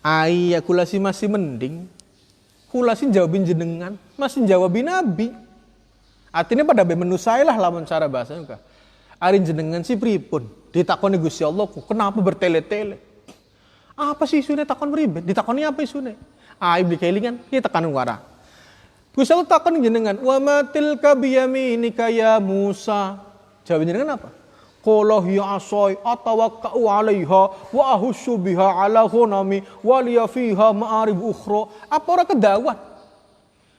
Ai kula sih masih mending. Kula sih jawabin jenengan, masih jawabin Nabi. Artinya pada menusai lah lamun cara bahasanya. Arin jenengan si pripun? Ditakoni Gusti Allah, kenapa bertele-tele? Apa sih isune takon pribet? Ditakoni apa isune? Ai beli kelingan, kita tekan wara. Gusti Allah takon jenengan, "Wa matil ka biyaminika ya Musa." Jawab jenengan apa? Qala hiya asai atawakka'u 'alaiha wa ahussu biha 'ala ghanami wa liya fiha ma'arib ukhra. Apa ora kedawat?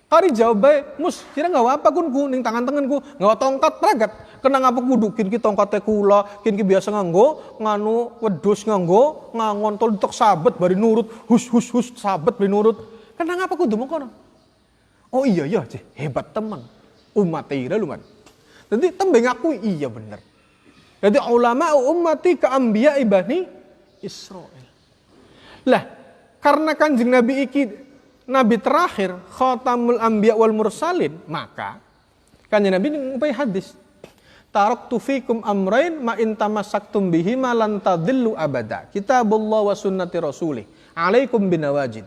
Kari jawab bae, "Mus, kira nggawa apa kun ku ning tangan-tanganku? Nggawa tongkat ragat. Kena ngapa kudu kin ki tongkate kula, kin ki biasa nganggo nganu wedhus nganggo ngangontol tok sabet bari nurut, hus sabet bari nurut. Kena ngapa kudu mengkono?" Oh iya ya, hebat teman. Umat ira luman. Jadi tembe ngakui iya bener. Jadi ulama ummati ka anbiya Bani Israil. Lah, karena kanjeng Nabi iki nabi terakhir, khatamul anbiya wal mursalin, maka kanjeng Nabi ngupai hadis. Taraktu fikum amrain ma in tamassaktum bihi ma lan tadillu abada. Kitabullah wa sunnati rasulih. Alaikum binawajid.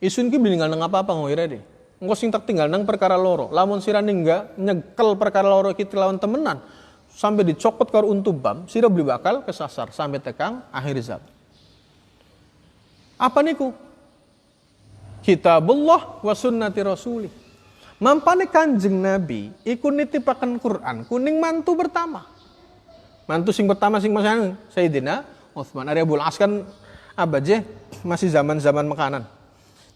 Isun ki bininggal nang apa-apa ngoire deh. Engko sing tak tinggal nang perkara loro. Lamun sira ningga nyekel perkara loro iki lawan temenan. Sampai dicopot karo untubam, sira beli bakal kesasar sampai tekang akhir zaman. Apa niku? Kitabullah wa sunnati rasulih. Mampane kanjeng Nabi iku nitipaken Quran kuning mantu pertama. Mantu sing pertama sing masane Sayyidina Utsman. Ari Abul As kan abaje masih zaman-zaman makanan.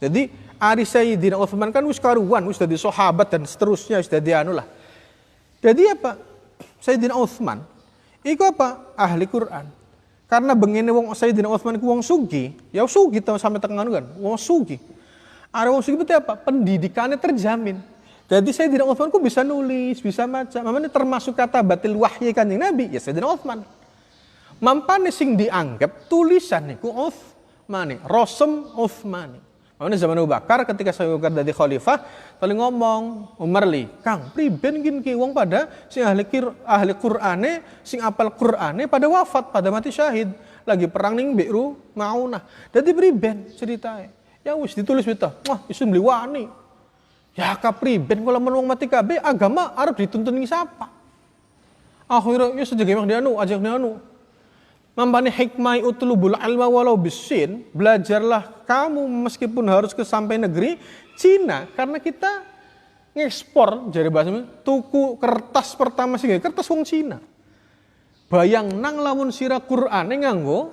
Jadi ari Sayyidina Utsman kan wis karuan, wis dadi sahabat dan seterusnya wis dadi anu lah. Jadi apa? Sayyidina Utsman iku apa? Ahli Quran. Karena bengene wong Sayyidina Utsman iku wong sugih, ya sugih sampai tengah kan, wong sugih. Are wong sugih itu apa? Pendidikannya terjamin. Jadi Sayyidina Utsman ku bisa nulis, bisa maca. Mamane termasuk kata batil wahyi Kanjeng Nabi, ya Sayyidina Utsman. Mampane sing dianggap tulisan niku Utsmani, Rasem Utsmani. Ini zaman Abu Bakar ketika Abu Bakar dadi khalifah, paling ngomong Umar li, Kang, priben ki wong pada sing ahli Qur'ane, sing apal Qur'ane pada wafat, pada mati syahid, lagi perang ning Bi'ru Maunah. Dadi priben ceritanya. Ya wis ditulis beta, wah isun beli wani. Ya kapriben kalau menung mati kabeh agama arep dituntun ki sapa? Akhirnya ya sejak mak dianu, ajak dianu. Mambane hikmah utlubul ilma walau bisin, belajarlah kamu meskipun harus ke sampai negeri Cina, karena kita ngekspor jadi bahasa tuku kertas pertama sih kertas wong Cina. Bayang nang lamun sira Qur'ane nganggo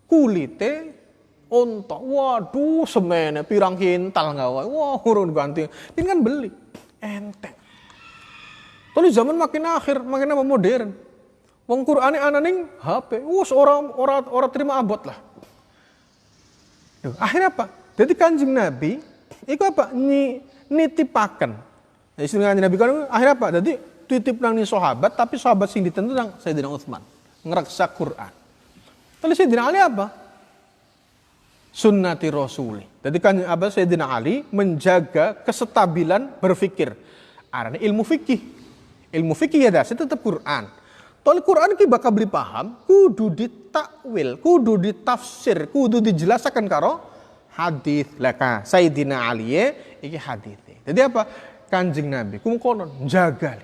kulite ontok, waduh semene pirang kintal gawe, wah urun ganti, ini kan beli enteng. Tapi zaman makin akhir, makin apa modern. Wong Qur'ane ana ning HP, wus ora terima abot lah. Duh, akhirnya apa? Jadi Kanjeng Nabi iku apa? Nitipaken. Ya istilah Nabi kan akhirnya apa? Jadi titip nang ni sahabat, tapi sahabat sing ditentu nang Sayyidina Utsman, ngreksa Qur'an. Tapi Sayyidina Ali apa? Sunnati Rasuli. Jadi kan apa Sayyidina Ali menjaga kestabilan berfikir. Arane ilmu fikih. Ilmu fikih ya dasar tetap Qur'an. Tol Quran ki bakal beli paham, kudu ditakwil, kudu ditafsir, kudu dijelaskan karo hadis. Laka Sayyidina Ali iki hadis. Jadi apa? Kanjeng Nabi konon jaga.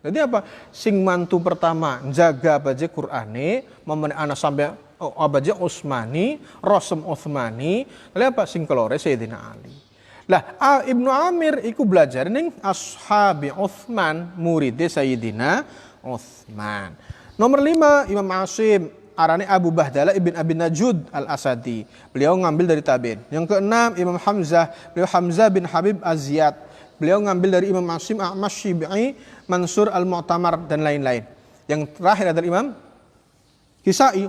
Jadi apa? Sing mantu pertama jaga apa aja Qur'ane, memene ana sampai apa aja Utsmani, Rasul Utsmani. Lalu apa? Sing kelore Sayyidina Ali. Lah Ibnu Amir iku belajar ning ashabi Utsman, murid Sayyidina Utsman. Nomor 5 Imam Asim arane Abu Bahdalah ibn Abi Najud al-Asadi. Beliau ngambil dari tabi'in. Yang keenam Imam Hamzah, beliau Hamzah bin Habib Az-Ziyad. Beliau ngambil dari Imam Asim, A'mash, Syibai, Mansur al-Mu'tamar dan lain-lain. Yang terakhir adalah Imam Kisai.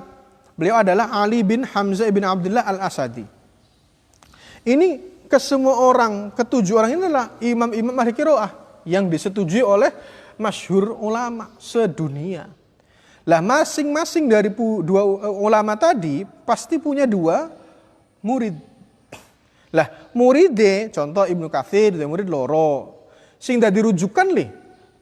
Beliau adalah Ali bin Hamzah ibn Abdullah al-Asadi. Ini kesemua orang, ketujuh orang ini adalah imam-imam ahli qiraah yang disetujui oleh masyhur ulama sedunia. Lah masing-masing dari dua ulama tadi pasti punya dua murid. Lah muridnya contoh Ibnu Katsir dia murid loro. Sing dadi rujukan li.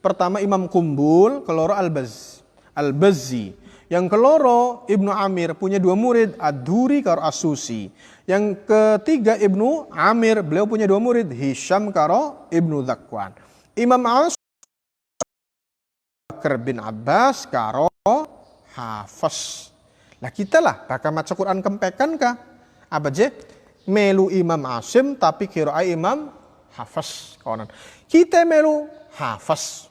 Pertama Imam Kumbul, keloro Al-Bazzi. Yang keloro Ibnu Amir punya dua murid Ad-Duri karo As-Susi. Yang ketiga Ibnu Amir beliau punya dua murid Hisham karo Ibnu Dzakwan. Imam Bakar bin Abbas karo Hafs. Lah kita lah bakal maca Quran kempekan kah? Apa je? Melu Imam Asim tapi kira Imam Hafs konon. Kita melu Hafs.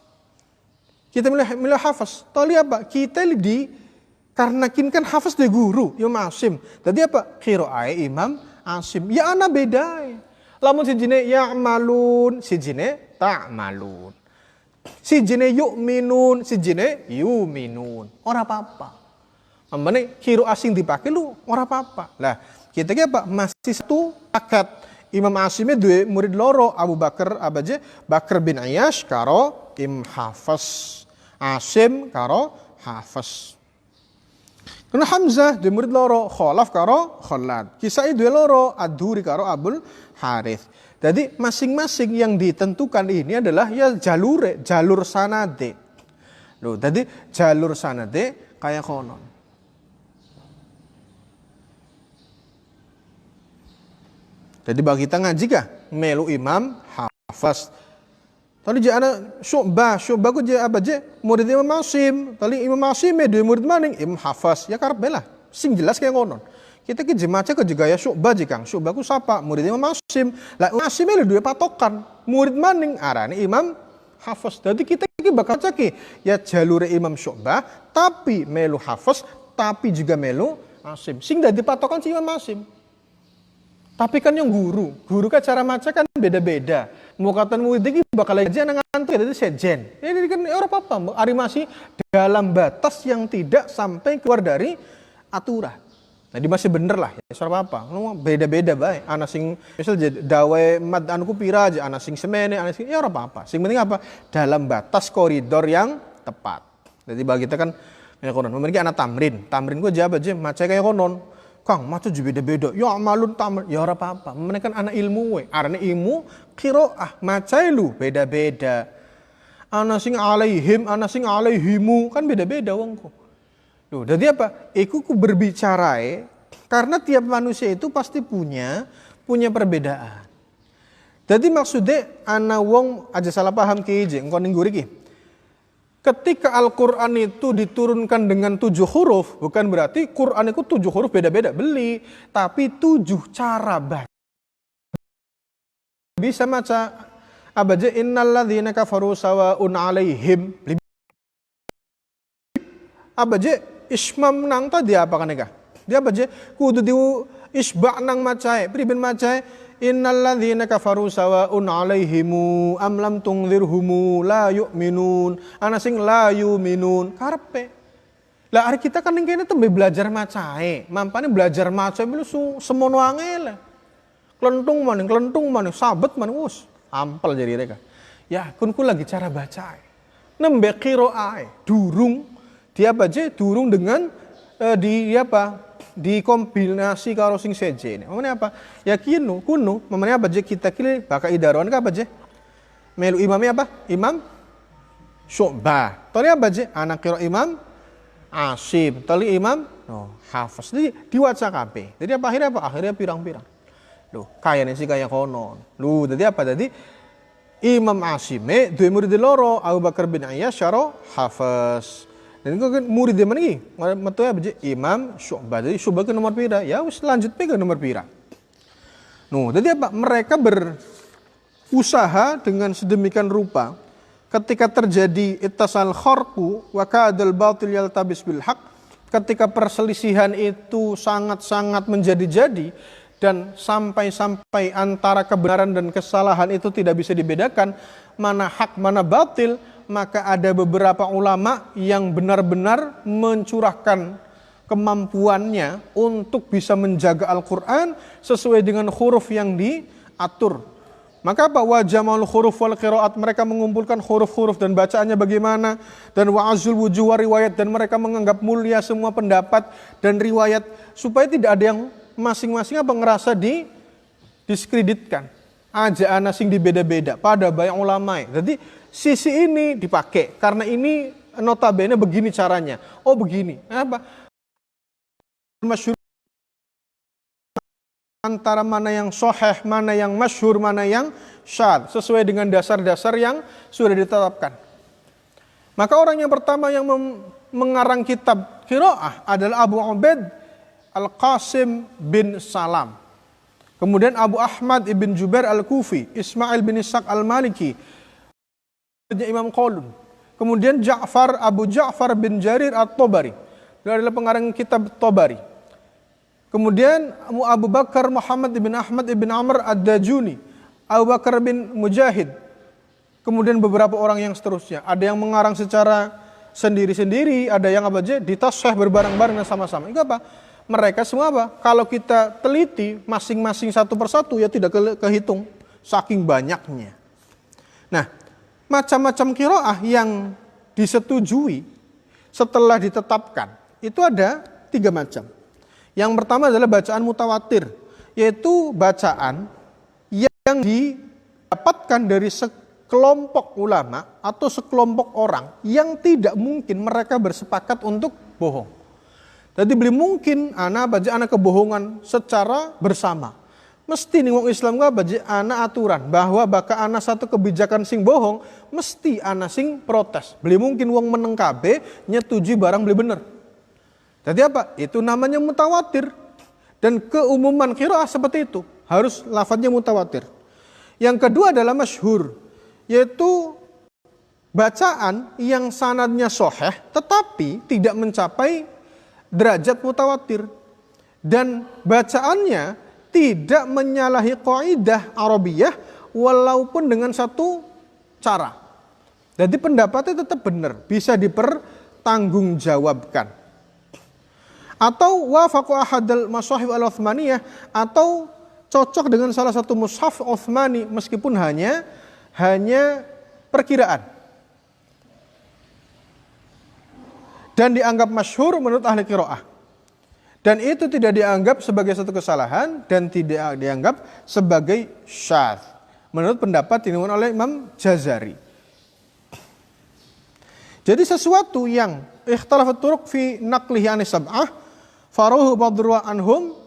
Kita melu Hafs. Tali apa? Kita karena kan Hafs de guru Imam Asim. Jadi apa? Kira Imam Asim. Ya ana beda. Lamun sijine ya'malun, sijine ta'malun. Sijine yu'minun, sijine yu'minun. Ora apa-apa. Mambane kiro asing dipakai lu ora apa-apa. Lah, kita ki apa? Masih satu paket. Imam Asimnya dua murid loro, Abu Bakar abaje, Bakar bin Ayyash karo Imam Hafs. Asim karo Hafs. Karena Hamzah dua murid loro, Khalaf karo Khalad. Kisai dua loro, Ad-Duri karo Abul Harith. Jadi masing-masing yang ditentukan ini adalah ya jalur sanade. Loh, jadi jalur sanade kayak konon. Jadi bagi kita ngaji kah? Melu Imam Hafs. Tadi jana Syu'bah ku je apa je? Murid Imam Asim. Tadi Imam Asim dua murid maning Imam Hafs. Ya karep lah. Sing jelas kayak konon. Kita ki jemaca ke juga ya Syu'bah jikang. Syu'bah ku sapa? Murid Imam Asim. Lah Asim ada dua patokan. Murid maning arane Imam Hafs. Jadi kita ki bakal caki ya jalur Imam Syu'bah tapi melu Hafs tapi juga melu Asim. Sing dadi patokan si Imam Asim. Tapi kan yang guru kan cara maca kan beda-beda. Mau kata murid iki bakal aja nang ngantuk jadi sejen. Ini kan ora apa-apa, ari masih dalam batas yang tidak sampai keluar dari aturan. Jadi masih bener lah, ya ora apa-apa. Beda-beda bae. Ana sing misal dawe mad anuku pira aja, ana sing semene, ana sing ya ora apa-apa. Sing penting apa? Dalam batas koridor yang tepat. Jadi bagi kita kan ya konon memiliki anak tamrin. Tamrin ku aja maca kayak konon. Kang, maca beda-beda. Ya malun tamal, ya ora apa-apa. Menekan anak ilmu we. Arane ilmu qiraah, maca lu beda-beda. Ana sing alaihim, ana sing alaihimu, kan beda-beda wongku. Loh, jadi apa? Iku ku berbicara karena tiap manusia itu pasti punya perbedaan. Jadi maksudnya ana wong aja salah paham ki je, engko ning guri ki. Ketika Al-Quran itu diturunkan dengan 7 huruf, bukan berarti Quran itu 7 huruf beda-beda beli, tapi 7 cara baca. Bisa maca abaja innalladzina kafaru sawa'un 'alaihim. Abaja ismam nang tadi apa kan eka? Dia abaja kudu di isba nang macae, priben macae innalladzina kafaru sawa'un 'alaihimu am lam tungzirhumu la yu'minun. Ana sing la yu'minun karepe. Lah hari kita kan ning kene tembe belajar macae. Mampane belajar macae lu semono angel. Klentung maning sabet maning wis ampel jadi mereka. Ya, kun lagi cara baca. Nembe qiraah durung dia baca durung dengan dikombinasi karo sing seje. Mamane apa? Ya kuno, mamane apa je kita kile baka idaron ka apa je? Melu imamnya apa? Imam Syu'bah. Tadi apa je? Anak kira Imam Asim. Tadi Imam Hafiz. Jadi diwaca kabeh. Jadi apa akhirnya apa? Akhirnya pirang-pirang. Loh, kayane sih kaya konon. Loh, jadi apa? Jadi Imam Asim duwe murid loro, Abu Bakar bin Ayyash karo Hafiz. Dan itu kan murid dia mana lagi? Metu ya Imam Syu'bah. Jadi Syu'bah ke nomor pira? Ya wis lanjut ke nomor pira. Jadi apa? Mereka berusaha dengan sedemikian rupa ketika terjadi ittasal kharqu wa kadal batil yaltabis bil haq, ketika perselisihan itu sangat-sangat menjadi-jadi dan sampai antara kebenaran dan kesalahan itu tidak bisa dibedakan mana hak mana batil, maka ada beberapa ulama yang benar-benar mencurahkan kemampuannya untuk bisa menjaga Al-Quran sesuai dengan huruf yang diatur. Maka apa? Wajamal huruf wal qiraat, mereka mengumpulkan huruf-huruf dan bacaannya bagaimana, dan wa'azul wujuh wa riwayat, dan mereka menganggap mulia semua pendapat dan riwayat supaya tidak ada yang masing-masing apa ngerasa diskreditkan. Aja ana sing dibeda-beda pada banyak ulama. Jadi sisi ini dipakai karena ini notabene begini caranya. Oh begini. Apa? Masyhur antara mana yang sahih, mana yang masyhur, mana yang syadz sesuai dengan dasar-dasar yang sudah ditetapkan. Maka orang yang pertama yang mengarang kitab qiraah adalah Abu Ubaid Al-Qasim bin Salam. Kemudian Abu Ahmad ibn Jubair Al-Kufi, Ismail bin Ishaq Al-Maliki, Imam Qalun. Kemudian Abu Ja'far bin Jarir At-Tabari. Dia adalah pengarang kitab Tabari. Kemudian Abu Bakar Muhammad ibn Ahmad ibn Amr Ad-Dajuni, Abu Bakar bin Mujahid. Kemudian beberapa orang yang seterusnya. Ada yang mengarang secara sendiri-sendiri, ada yang apa aja ditashih berbareng-bareng sama-sama. Itu apa? Mereka semua apa? Kalau kita teliti masing-masing satu persatu ya tidak kehitung saking banyaknya. Nah, macam-macam qiraah yang disetujui setelah ditetapkan itu ada 3 macam. Yang pertama adalah bacaan mutawatir, yaitu bacaan yang didapatkan dari sekelompok ulama atau sekelompok orang yang tidak mungkin mereka bersepakat untuk bohong. Jadi belum mungkin ana baca ana kebohongan secara bersama. Mesti nih wong Islam gak baca ana aturan bahwa baka ana satu kebijakan sing bohong, mesti ana sing protes. Belum mungkin wong meneng kabeh nyetujui barang beli bener. Jadi apa? Itu namanya mutawatir. Dan keumuman qiraah seperti itu. Harus lafadznya mutawatir. Yang kedua adalah masyhur, yaitu bacaan yang sanadnya sahih tetapi tidak mencapai derajat mutawatir dan bacaannya tidak menyalahi kaidah Arabiyah walaupun dengan satu cara. Jadi pendapatnya tetap benar, bisa dipertanggungjawabkan. Atau wafaqu ahadal masahif al-Utsmaniyah, atau cocok dengan salah satu mushaf Utsmani meskipun hanya perkiraan. Dan dianggap masyhur menurut ahli qiraah. Dan itu tidak dianggap sebagai satu kesalahan dan tidak dianggap sebagai syadz. Menurut pendapat yang dimuat oleh Imam Jazari. Jadi sesuatu yang ikhtilafut turuq fi naqlihi anis sab'ah faruhu badruwa anhum.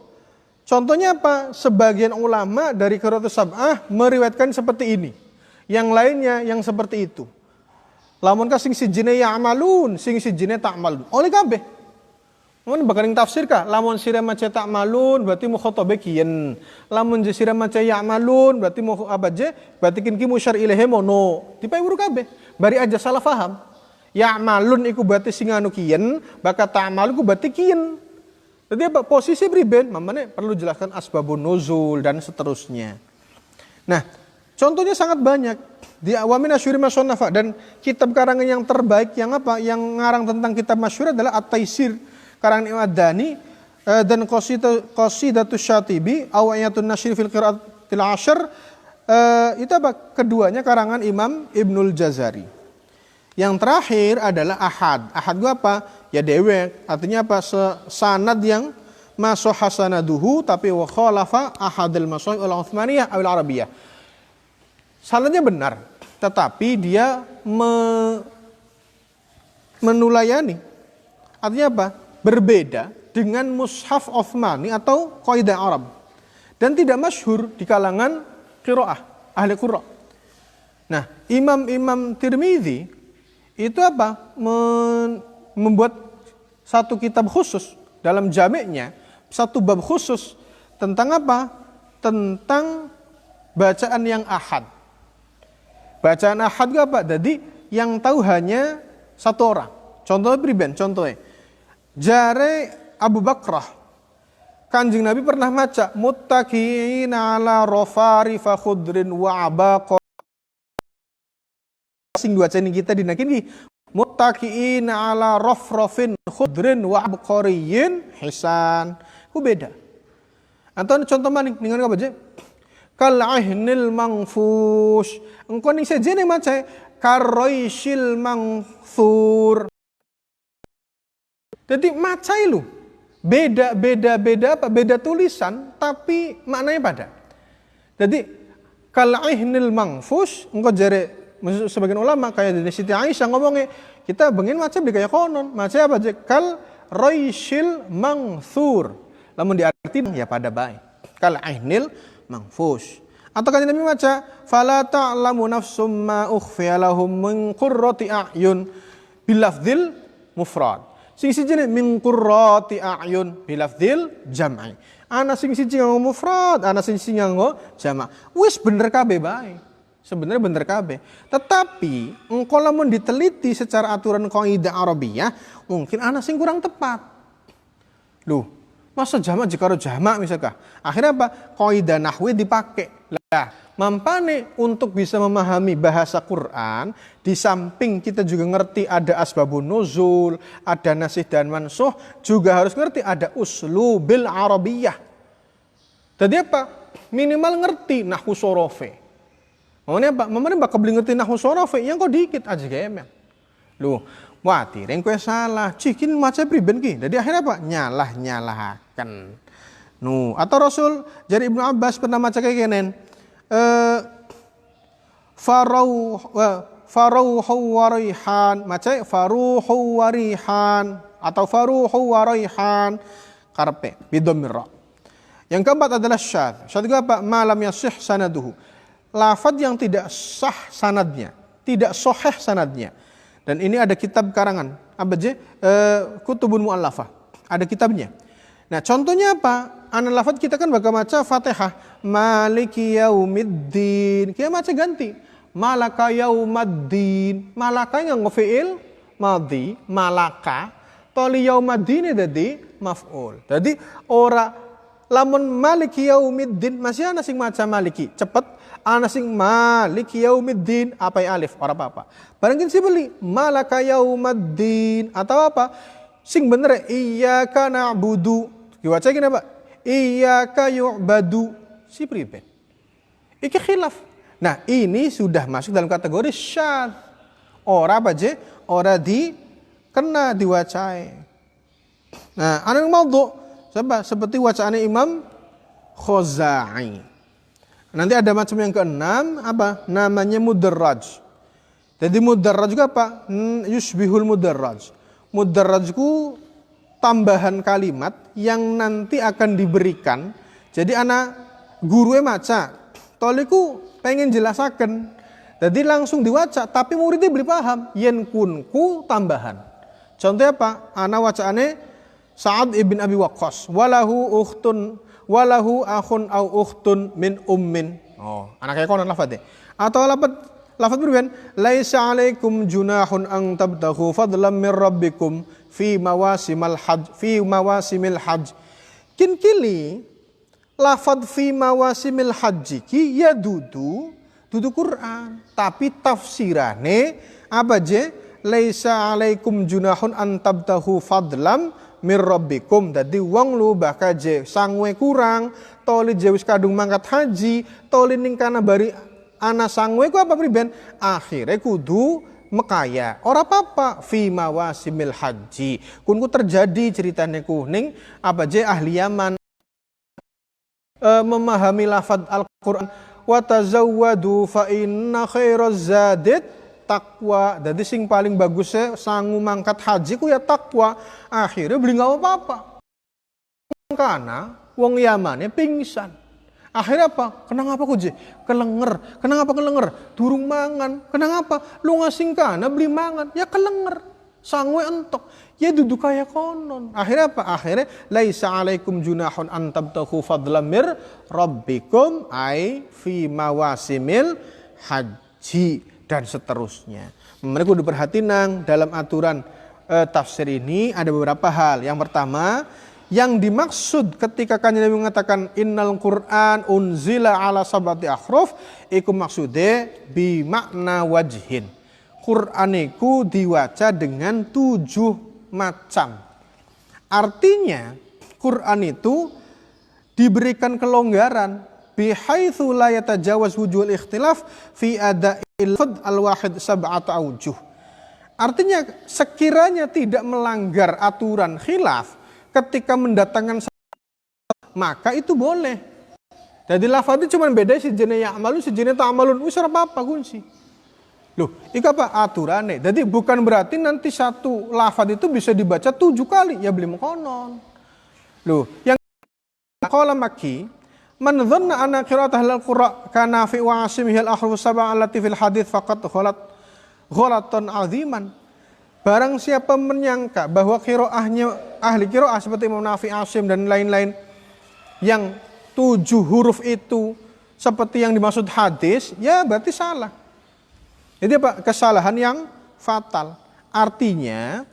Contohnya apa? Sebagian ulama dari qiraatus sab'ah meriwayatkan seperti ini. Yang lainnya yang seperti itu. Lamun ka sing sijine ya'malun, sing sijine ta'malun. Oleh kabeh. Mun bakaring tafsir ka, lamun sira maca ta'malun berarti mukhatabe kiyen. Lamun je sira maca ya'malun berarti mu apa je? Berarti kin ki musyar ilahi mono. Dipae buru kabeh. Bari aja salah paham. Ya'malun iku berarti sing anu kiyen, baka ta'malun iku berarti kiyen. Jadi apa? Posisi priben, mamane perlu jelaskan asbabun nuzul dan seterusnya. Nah, contohnya sangat banyak di Awamin Asyuri Masonnafa dan kitab karangan yang terbaik yang apa? Yang ngarang tentang kitab masyhur adalah At-Taisir karangan Imam Ad-Dani dan Qasidatus Syatibi Awayatun Nasyir fil Qiraatil Ashr itu apa? Keduanya karangan Imam Ibnul Jazari. Yang terakhir adalah ahad. Ahad itu apa? Ya dewek. Artinya apa? Sanad yang masuk hasanaduhu tapi wa khalafa ahadil masahih al-Utsmaniyah atau al-Arabiyah. Sanadnya benar, tetapi dia menulayani. Artinya apa? Berbeda dengan mushaf Utsmani atau qaidah Arab. Dan tidak masyhur di kalangan qiraah, ahli qiraah. Nah, Imam Tirmidzi itu apa? Membuat satu kitab khusus dalam jamiknya, satu bab khusus tentang apa? Tentang bacaan yang ahad. Bacaan ahad itu apa? Jadi yang tahu hanya satu orang. Contohnya priben, contohnya. Jare Abu Bakrah. Kanjeng Nabi pernah maca muttaqiina ala rafari fa khudrin wa abaq sing dua ceni kita dinakin ki muttaqiina ala rafrafin khudrin wa abqariyin hisan. Ku beda. Atau contoh maning dengan apa aja? Kal ahnil mangfush. Engko ning sejen yang maca karoisil mangthur. Jadi maca lu beda apa? Beda tulisan tapi maknanya pada. Jadi kal ahnil mangfush engko jare sebagian ulama kayak dari Siti Aisyah ngomongnya kita bengin maca di kayak konon maca apa aja kal roisil mangthur lamun diartin ya pada baik kal ainil mangfush atau kan Nabi maca fala ta'lamu nafsum ma ukhfiya lahum min qurrati a'yun bilafdzil mufrad sing sijine min qurrati a'yun bilafdzil jam'i ana sing siji nganggo mufrad ana sing siji nganggo jama' wis bener kabeh bae. Sebenarnya benar kabeh. Tetapi engkau lamun diteliti secara aturan kaidah Arabiyah, mungkin ana sing kurang tepat. Loh, masa jamak jika jamak misalkan. Akhirnya apa? Kaidah nahwi dipakai. Lah, mampane untuk bisa memahami bahasa Quran, di samping kita juga ngerti ada asbabun nuzul, ada nasih dan mansuh, juga harus ngerti ada uslubil Arabiyah. Jadi apa? Minimal ngerti nahwu sorofe. Mamane apa? Mamane bakal beli ngerti nahwu sorof yang kok dikit aja kayaknya. Loh, watir yang kue salah. Cikin maca priben ki. Jadi akhirnya apa? Nyalah-nyalahaken. Nu, atau Rasul dari Ibnu Abbas pernah maca kayak genen. Faruhu warihan. Maca faruhu warihan atau faruhu warihan. Karpe bidomir ra. Yang keempat adalah syadz. Syadz itu apa? Malam yasih sanaduhu. Lafaz yang tidak sah sanadnya, tidak sahih sanadnya. Dan ini ada kitab karangan, apa aja? Kutubun mu'allafah. Ada kitabnya. Nah, contohnya apa? Ana lafaz kita kan bakal maca Fatihah, Maliki yaumiddin. Kita maca ganti. Malaka yaumaddin. Malaka yang fi'il madhi, malaka. Toli yaumaddin jadi maf'ul. Jadi ora lamun Maliki yaumiddin masih ana sing maca Maliki, cepet. Ana sing Maliki yaumiddin apa alif ora apa-apa. Barangkali si beli Malaka yaumiddin atau apa? Sing bener iyyaka na'budu. Diwaca gini apa? Iyyaka yu'badu. Si priben. Iki khilaf. Nah, ini sudah masuk dalam kategori syadz. Ora apa je? Ora di kena diwacai. Nah, ana maudhu Seperti wacaannya Imam Khozai. Nanti ada macam yang keenam, apa? Namanya mudarraj. Jadi mudarraj juga apa? Yusbihul mudarraj. Mudarrajku tambahan kalimat yang nanti akan diberikan. Jadi anak gurunya maca, toliku pengen jelasaken. Jadi langsung diwaca, tapi muridnya beli paham. Yen kunku tambahan. Contohnya apa? Anak wacaannya Sa'ad ibn Abi Waqqas. Walahu akhun au ukhtun min ummin. Oh, anak kayak konon lafadnya. Atau lafad berbeda. Laisa alaikum junahun ang tabtaghu fadlan min rabbikum fi mawasimil hajj. Kin kili lafad fi mawasimil hajj ki ya dudu Quran, tapi tafsirane apa je? Laisa alaikum junahun an tabtaghu fadlam mir rabbikum. Dadi wong lu bakal je sangwe kurang, toli je wis kadung mangkat haji, toli ning kana bari ana sangwe ku apa priben? Akhire kudu mekaya. Ora apa-apa fi mawasimil haji. Kunku terjadi ceritane ku ning apa je ahli Yaman memahami lafaz Al-Qur'an wa tazawwadu fa inna khairaz zadid takwa. Jadi sing paling bagusnya sangu mangkat haji ku ya takwa. Akhirnya beli nggak apa-apa. Karena wong Yamannya pingsan. Akhirnya apa? Kenapa ku je? Kelenger. Kenapa kelenger? Durung mangan. Kenapa? Lu ngasing kana beli mangan. Ya kelenger. Sangwe entok. Ya duduk kayak konon. Akhirnya apa? Akhirnya laisa alaikum junahun an tabtaghu fadlan mir rabbikum ai fi mawasimil haji dan seterusnya. Mereka udah perhatiin dalam aturan tafsir ini ada beberapa hal. Yang pertama, yang dimaksud ketika Kanjeng Nabi mengatakan innal Qur'an unzila ala sab'ati ahruf, iku maksude bi makna wajhin. Qur'an iku diwaca dengan 7 macam. Artinya Qur'an itu diberikan kelonggaran bihaitsu la yatajawaz wujuhul ikhtilaf fi ada'il fad al-wahid sab'atu aujuh. Artinya sekiranya tidak melanggar aturan khilaf ketika mendatangkan maka itu boleh. Jadi lafadznya cuma beda sejenis ya'malun sejenis ta'malun. Wis ora apa-apa kunci. Loh, itu apa aturannya? Jadi bukan berarti nanti satu lafadz itu bisa dibaca 7 kali. Ya beli mengkonon. Loh, yang qala Makki man dhanna anna qira'at ahlul qura' kana fi wa asimihi al-ahruf sab'a allati fil hadits faqat ghalatan aziman. Barang siapa menyangka bahwa qiraahnya ahli qiraah seperti Imam Nafi, Asim dan lain-lain yang 7 huruf itu seperti yang dimaksud hadis, ya berarti salah. Jadi apa? Kesalahan yang fatal. Artinya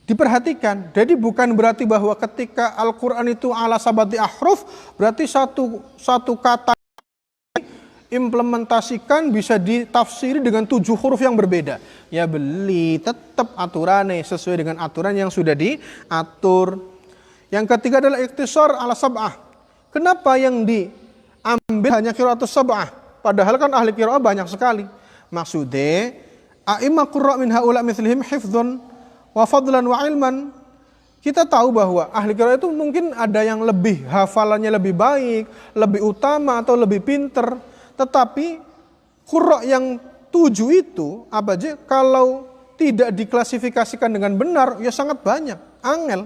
diperhatikan. Jadi bukan berarti bahwa ketika Al-Quran itu ala sabati ahruf, berarti satu kata implementasikan bisa ditafsiri dengan 7 huruf yang berbeda. Ya beli tetap aturannya sesuai dengan aturan yang sudah diatur. Yang ketiga adalah ikhtisar ala sab'ah. Kenapa yang diambil hanya qiraatus sab'ah? Padahal kan ahli qiraah banyak sekali. Maksudnya a'imma qurra min haula mithlihim hifdzun wa fadlan wa ilman. Kita tahu bahwa ahli qiraah itu mungkin ada yang lebih hafalannya lebih baik, lebih utama atau lebih pinter. Tetapi qurra yang 7 itu apa aja kalau tidak diklasifikasikan dengan benar ya sangat banyak. Angel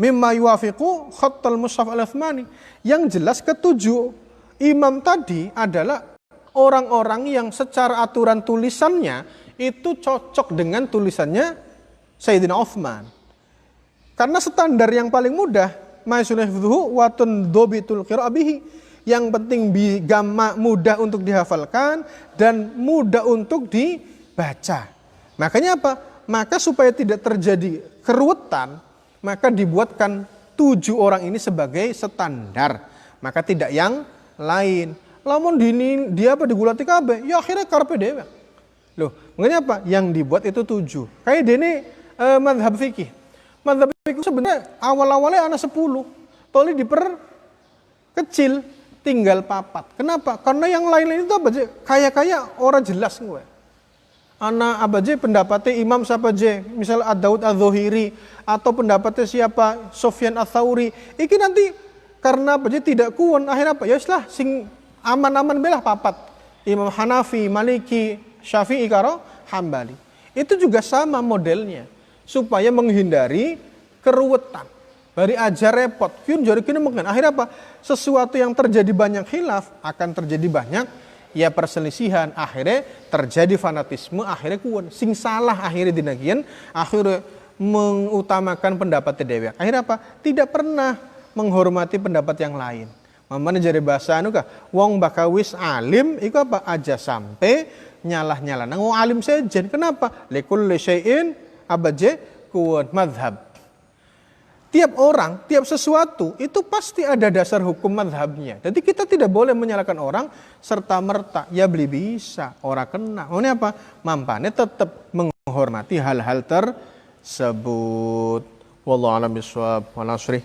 mimma yuwafiqu khattal mushaf al-Utsmani. Yang jelas ketujuh imam tadi adalah orang-orang yang secara aturan tulisannya itu cocok dengan tulisannya Sayyidina Utsman. Karena standar yang paling mudah, ma'sunahidhu wa tundobitul qira'ah bihi. Yang penting gamma mudah untuk dihafalkan dan mudah untuk dibaca. Makanya apa? Maka supaya tidak terjadi keruwetan, maka dibuatkan 7 orang ini sebagai standar. Maka tidak yang lain. Lamun dia apa digulati kabeh, ya akhirnya karpe dewe. Loh, makanya apa? Yang dibuat itu 7. Kayak dene mazhab fikih. Mazhab fikih sebenarnya awal-awalnya ana 10. Toli kecil tinggal 4. Kenapa? Karena yang lain-lain itu apa? Kayak orang jelas gue. Ana apa je pendapatnya imam siapa je, misal Ad-Daud Az-Zuhiri atau pendapatnya siapa Sufyan Ats-Tsauri. Iki nanti karena apa je tidak kuon akhirnya apa? Ya lah sing aman-aman belah papat. Imam Hanafi, Maliki, Syafi'i karo Hambali. Itu juga sama modelnya supaya menghindari keruwetan. Bari aja repot. Kyun jari kini mungkin akhirnya apa? Sesuatu yang terjadi banyak khilaf akan terjadi banyak ya perselisihan, akhirnya terjadi fanatisme, akhirnya kuon sing salah akhirnya dinagian, akhirnya mengutamakan pendapat dewek. Akhirnya apa? Tidak pernah menghormati pendapat yang lain. Mamane jare bahasa anu kah, wong bakawis alim iku apa aja sampai nyalah-nyalah. Nang wong alim sejen. Kenapa? Likulli syai'in abaje kuon madhab. Tiap orang, tiap sesuatu itu pasti ada dasar hukum madhabnya. Jadi kita tidak boleh menyalahkan orang serta merta. Ya beli bisa, orang kena. Ini apa? Mampannya tetap menghormati hal-hal tersebut. Wallahu a'lam bishawab. Wal 'asri.